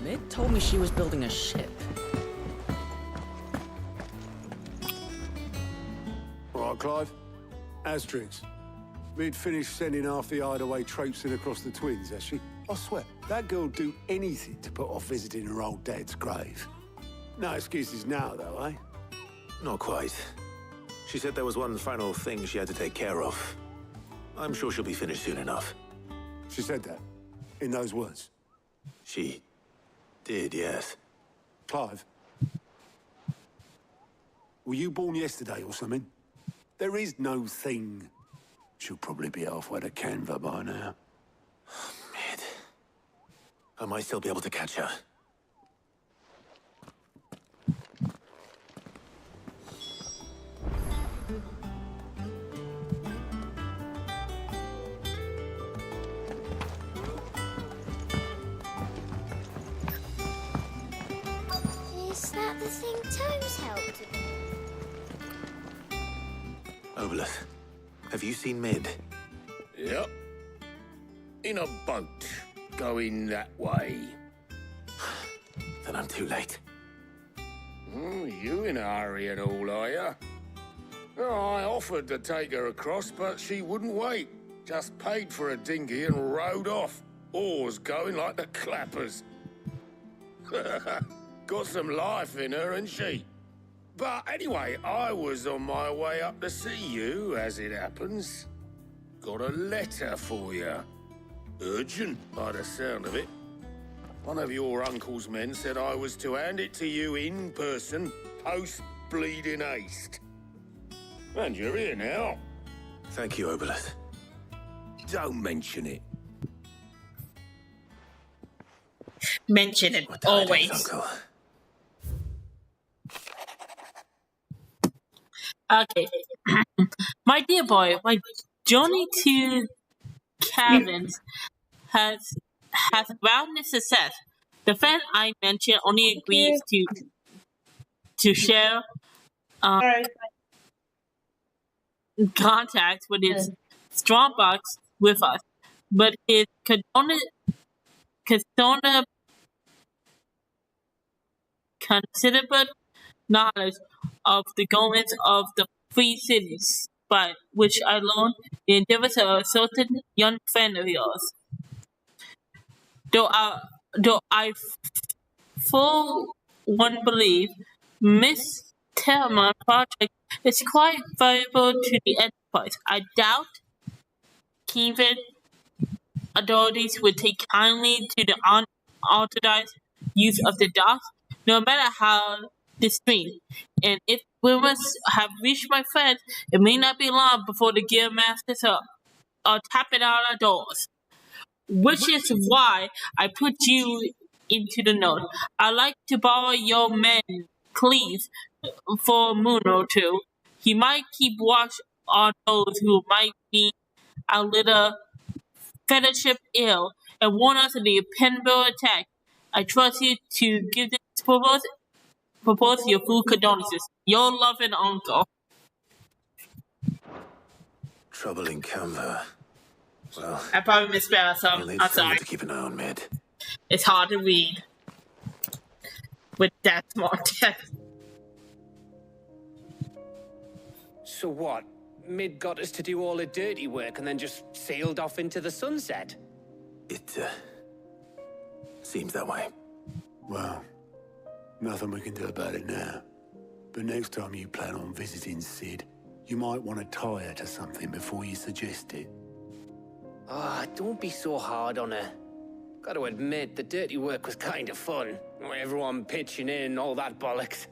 Mid told me she was building a ship.
Right, Clive. Asterix. Mid finished sending half the hideaway traipsing across the Twins, has she? I swear, that girl'd do anything to put off visiting her old dad's grave. No excuses now, though, eh?
Not quite. She said there was one final thing she had to take care of. I'm sure she'll be finished soon enough.
She said that? In those words?
She did, yes.
Clive? Were you born yesterday or something? There is no thing. She'll probably be halfway to Canva by now.
Mid. I might still be able to catch her.
Is that the thing Tomes helped?
Obolus, have you seen Mid?
Yep. In a boat, going that way.
Then I'm too late.
You in a hurry at all, are you? I offered to take her across, but she wouldn't wait. Just paid for a dinghy and rowed off. Oars going like the clappers. Got some life in her, ain't she? But anyway, I was on my way up to see you, as it happens. Got a letter for you. Urgent, by the sound of it. One of your uncle's men said I was to hand it to you in person, post-bleeding haste. And you're here now.
Thank you, Obolus.
Don't mention it.
Mention it always.
Uncle.
Okay. My dear boy, my journey to Caverns has rounded success. The friend I mentioned only agrees to share contact with his strongbox with us, but his considerable knowledge of the goings of the free cities by which I learned the endeavors of a certain young friend of yours. Though I full one believe Miss Tellerman's project is quite valuable to the enterprise. I doubt Kievan authorities would take kindly to the unauthorized use of the docks, no matter how discreet. And if rumors have reached my friends, it may not be long before the gear masters are tapping out our doors. Which is why I put you into the note. I'd like to borrow your man, Cleve, for a moon or two. He might keep watch on those who might be a little fellowship ill and warn us of the impending attack. I trust you to give this propose your full condolences. Your loving uncle.
Trouble in Canva. Well,
I probably misspelled some.
we'll need
I'm
someone
sorry.
to keep an eye on Mid.
It's hard to read with that small text.
So what? Mid got us to do all the dirty work and then just sailed off into the sunset?
It seems that way.
Well, nothing we can do about it now. But next time you plan on visiting Sid, you might want to tie her to something before you suggest it.
Ah, don't be so hard on her. Gotta admit, the dirty work was kind of fun. Everyone pitching in, all that bollocks.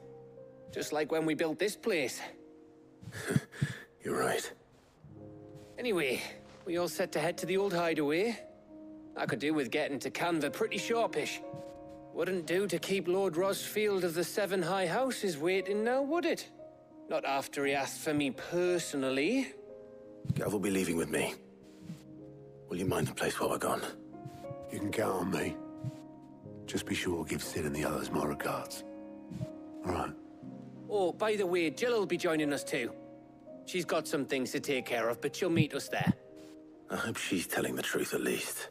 Just like when we built this place.
You're right.
Anyway, we all set to head to the old hideaway. I could do with getting to Canva pretty sharpish. Wouldn't do to keep Lord Rosfield of the Seven High Houses waiting now, would it? Not after he asked for me personally.
Gav will be leaving with me. Will you mind the place while we're gone?
You can count on me. Just be sure to give Sid and the others my regards. All right.
Oh, by the way, Jill will be joining us too. She's got some things to take care of, but she'll meet us there.
I hope she's telling the truth at least.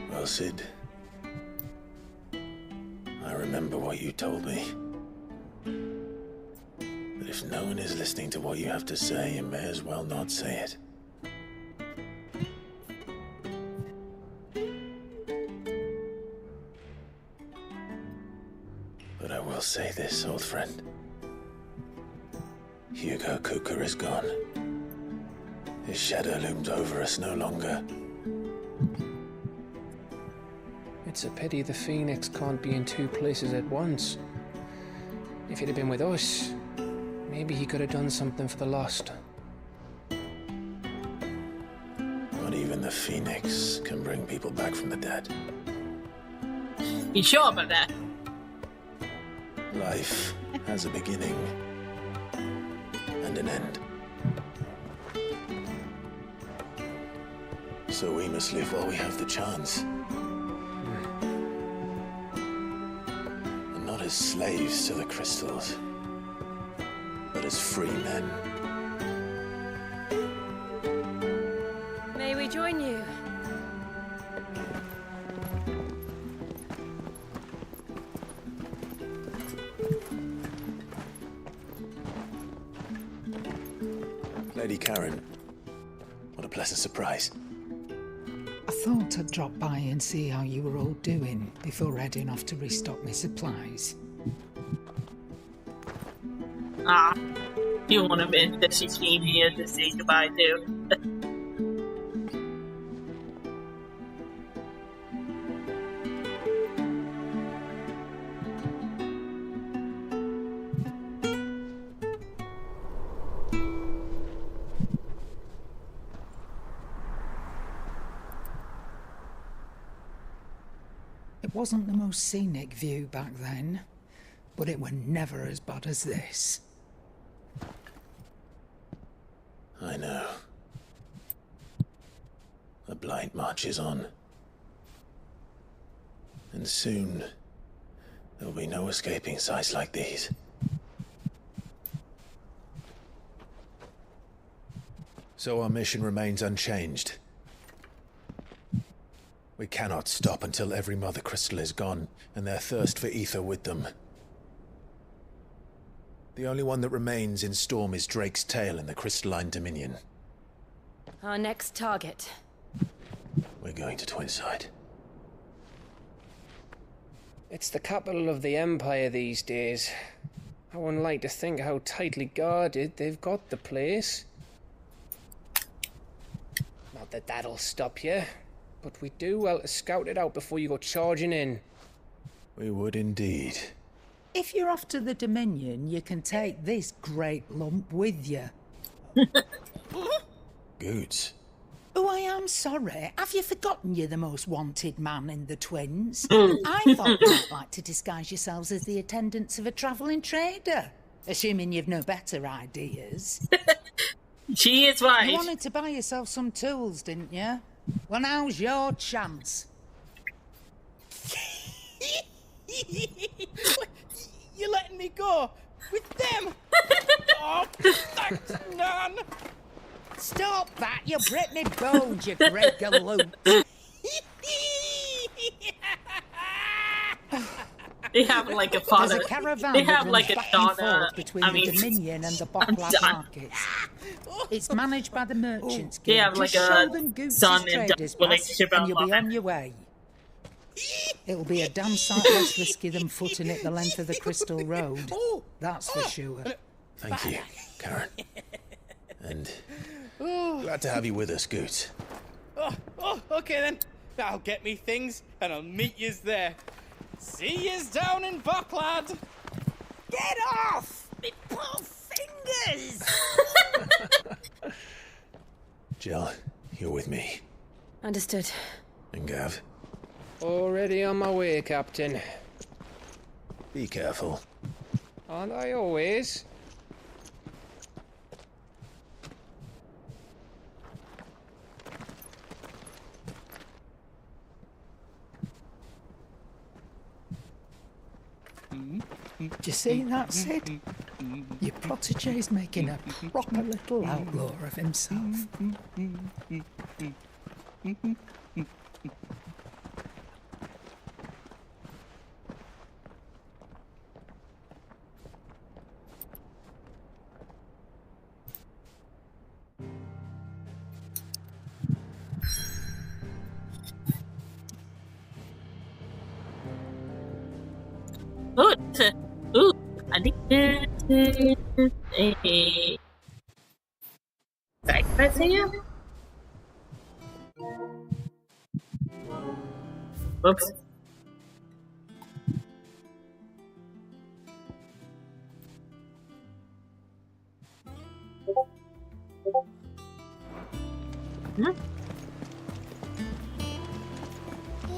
Well, Sid, I remember what you told me. But if no one is listening to what you have to say, you may as well not say it. But I will say this, old friend. Hugo Kuka is gone. His shadow looms over us no longer.
It's a pity the Phoenix can't be in two places at once. If he'd have been with us, maybe he could have done something for the Lost.
Not even the Phoenix can bring people back from the dead.
You sure about that?
Life has a beginning and an end. So we must live while we have the chance. And not as slaves to the crystals, but as free men.
May we join you?
Lady Karen, what a pleasant surprise.
I thought I'd drop by and see how you were all doing before heading off to restock my supplies.
Ah, you want to mention that she came here to say goodbye to.
wasn't the most scenic view back then, but it were never as bad as this.
I know. The blight marches on. And soon, there'll be no escaping sights like these. So our mission remains unchanged. We cannot stop until every Mother Crystal is gone, and their thirst for ether with them. The only one that remains in Storm is Drake's Tail in the Crystalline Dominion.
Our next target.
We're going to Twinside.
It's the capital of the Empire these days. I wouldn't like to think how tightly guarded they've got the place. Not that that'll stop you, but we do well to scout it out before you go charging in.
We would indeed.
If you're off to the Dominion, you can take this great lump with you.
Goods.
Oh, I am sorry. Have you forgotten you're the most wanted man in the Twins? I thought you might like to disguise yourselves as the attendants of a travelling trader, assuming you've no better ideas.
She is right.
You wanted to buy yourself some tools, didn't you? Well, now's your chance.
You're letting me go with them? Oh, thanks, Nan.
Stop that! You'll break me bones, you great galoot.
They have like a father.
There's a caravan
They have
that
like a
runs back and
daughter.
forth between the Dominion and the Bocklad markets. It's managed by the Merchants
They
Guild.
have like
Just
a
show them Goots'
son and
traders
daughter
pass,
relationship.
and
I
you'll be
love
on your way. It'll be a damn sight less risky than footing it the length of the Crystal Road. That's for sure.
Thank you, Karen. And glad to have you with us, Goots.
Oh, okay then. I'll get me things and I'll meet yous there. See yous down in Bocklad.
Get off! Me poor fingers!
Jill, you're with me.
Understood.
And Gav,
Already on my way, Captain.
be careful.
Aren't I always?
Do you see that, Sid? Your protege's making a proper little outlaw of himself.
Ooh, ooh, I need a breakfast here. Oops.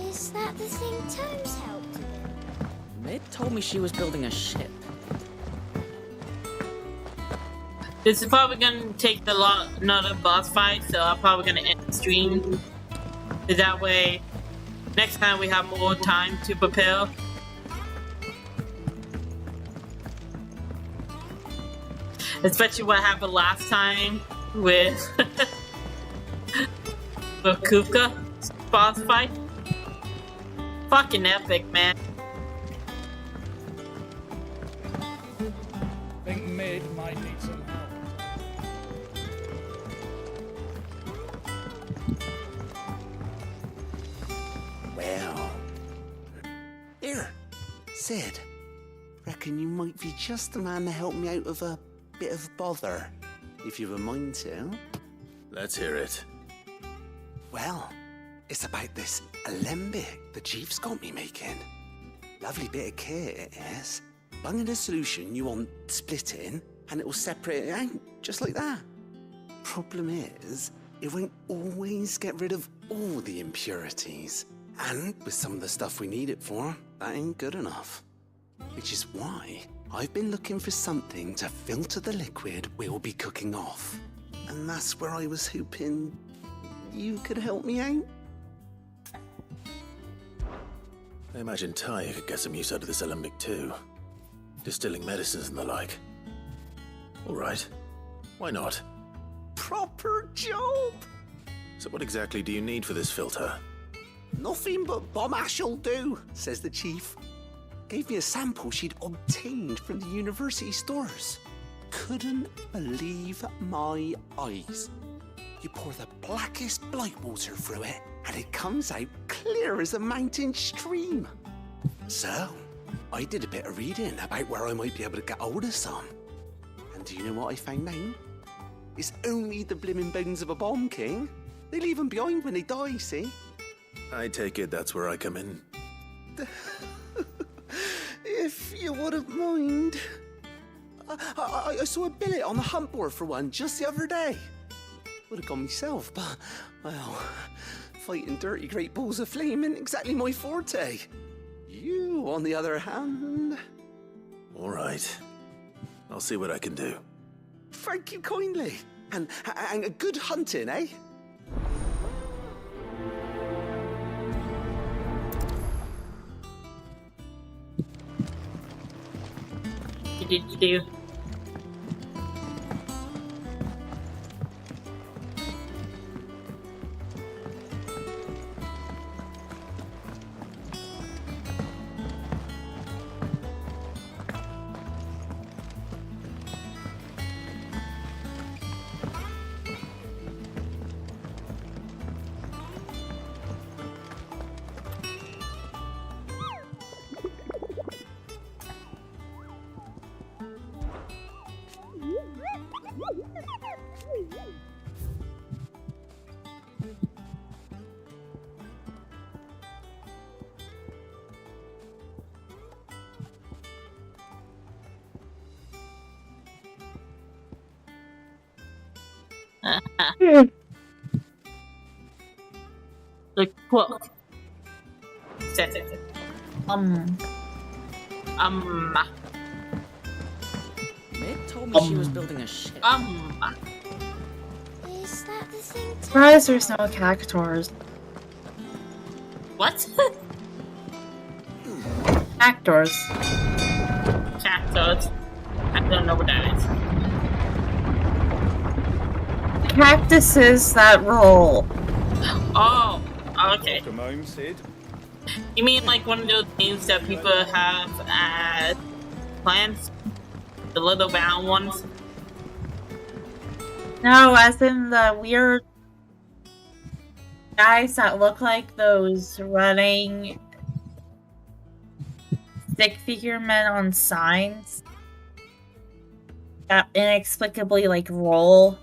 Is that the thing Tomes helped with?
Mid told me she was building a ship.
This is probably gonna take another boss fight, so I'm probably gonna end the stream. So that way, next time we have more time to prepare. Especially what happened last time with with Kupka boss fight. Fucking epic, man.
I think Mid might need some help.
Well. Here, Sid. Reckon you might be just the man to help me out of a bit of bother, if you've a mind to.
Let's hear it.
Well, it's about this alembic the chief's got me making. Lovely bit of kit it is. Bung in a solution you want splitting, and it will separate it out, just like that. Problem is, it won't always get rid of all the impurities. And with some of the stuff we need it for, that ain't good enough. Which is why I've been looking for something to filter the liquid we'll be cooking off. And that's where I was hoping you could help me out.
I imagine Tyre could get some use out of this alembic too. Distilling medicines and the like. All right. Why not?
Proper job!
So what exactly do you need for this filter?
Nothing but bomb ash'll do, says the chief. Gave me a sample she'd obtained from the university stores. Couldn't believe my eyes. You pour the blackest blight water through it, and it comes out clear as a mountain stream. So, I did a bit of reading about where I might be able to get hold of some. And do you know what I found out? It's only the blimmin' bones of a bomb king. They leave them behind when they die, see?
I take it that's where I come in.
If you wouldn't mind. I saw a billet on the hunt board for one just the other day. Would have gone myself, but, well, fighting dirty great balls of flame isn't exactly my forte. You, on the other hand...
All right. I'll see what I can do.
Thank you kindly. And a good hunting, eh?
Do. The quote.
Meg told me she was building a ship.
Is that the thing?
Surprised there's no cactors.
What?
Cactors.
Cactus. I don't know what that is.
Cactuses that roll.
Oh, okay.
Come home, Sid.
You mean like one of those things that people have as plants? The little round ones?
No, as in the weird guys that look like those running stick figure men on signs that inexplicably like roll.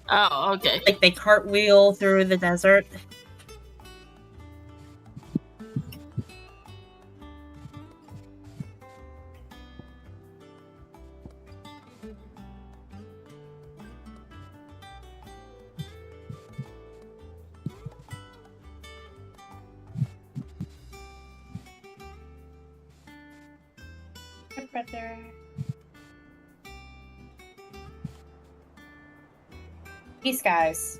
Oh, okay.
Like they cartwheel through the desert. Brother. These guys.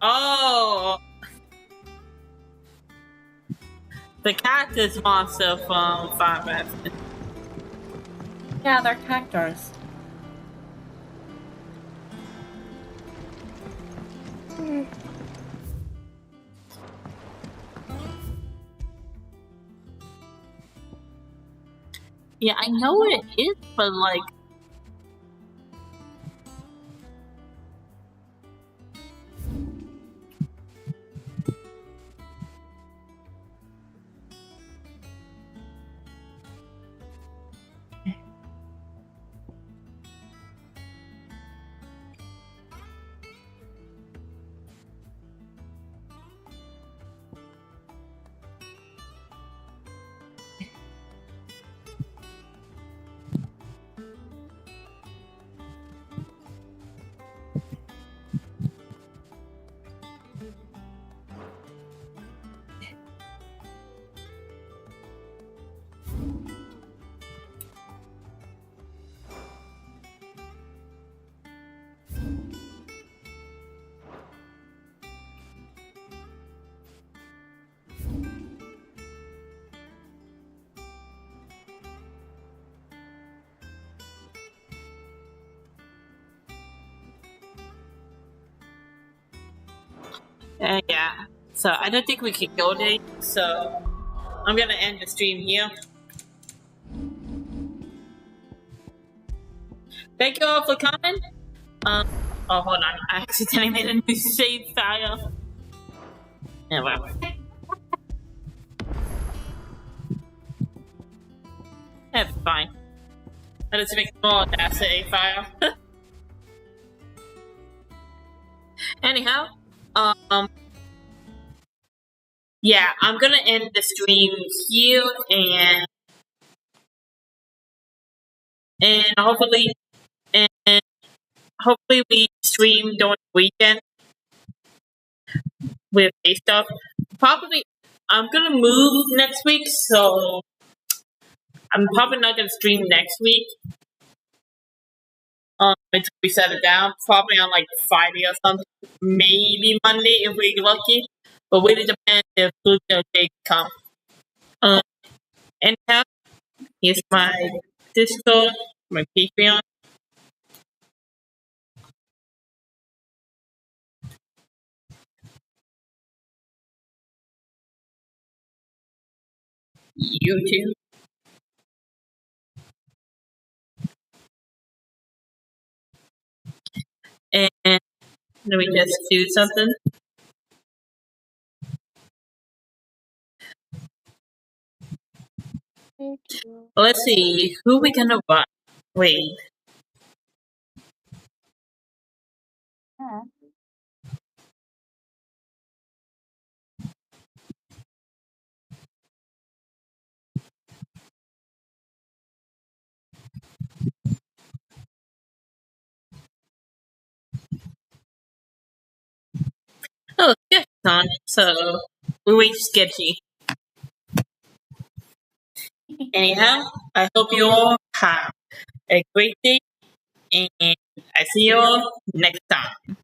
Oh! The cactus monster from Final Fantasy.
Yeah, they're cactors.
Yeah, I know it is, but like... Yeah. So I don't think we can go there. So I'm gonna end the stream here. Thank you all for coming. Oh, hold on. I accidentally made a new save file. Yeah, well. That's fine. I just ignore that save file. Anyhow, yeah, I'm gonna end the stream here, and hopefully we stream during the weekend with a stuff. Probably I'm gonna move next week, so I'm probably not gonna stream next week. Until we set it down, probably on like Friday or something, maybe Monday if we're lucky. But really depends if Pluto Day come. Anyhow, here's my Discord, my Patreon. YouTube. And let me just do something. Let's see, who we gonna buy? Wait. Oh, sketchy on. So we wait sketchy. Anyhow, I hope you all have a great day, and I see you all next time.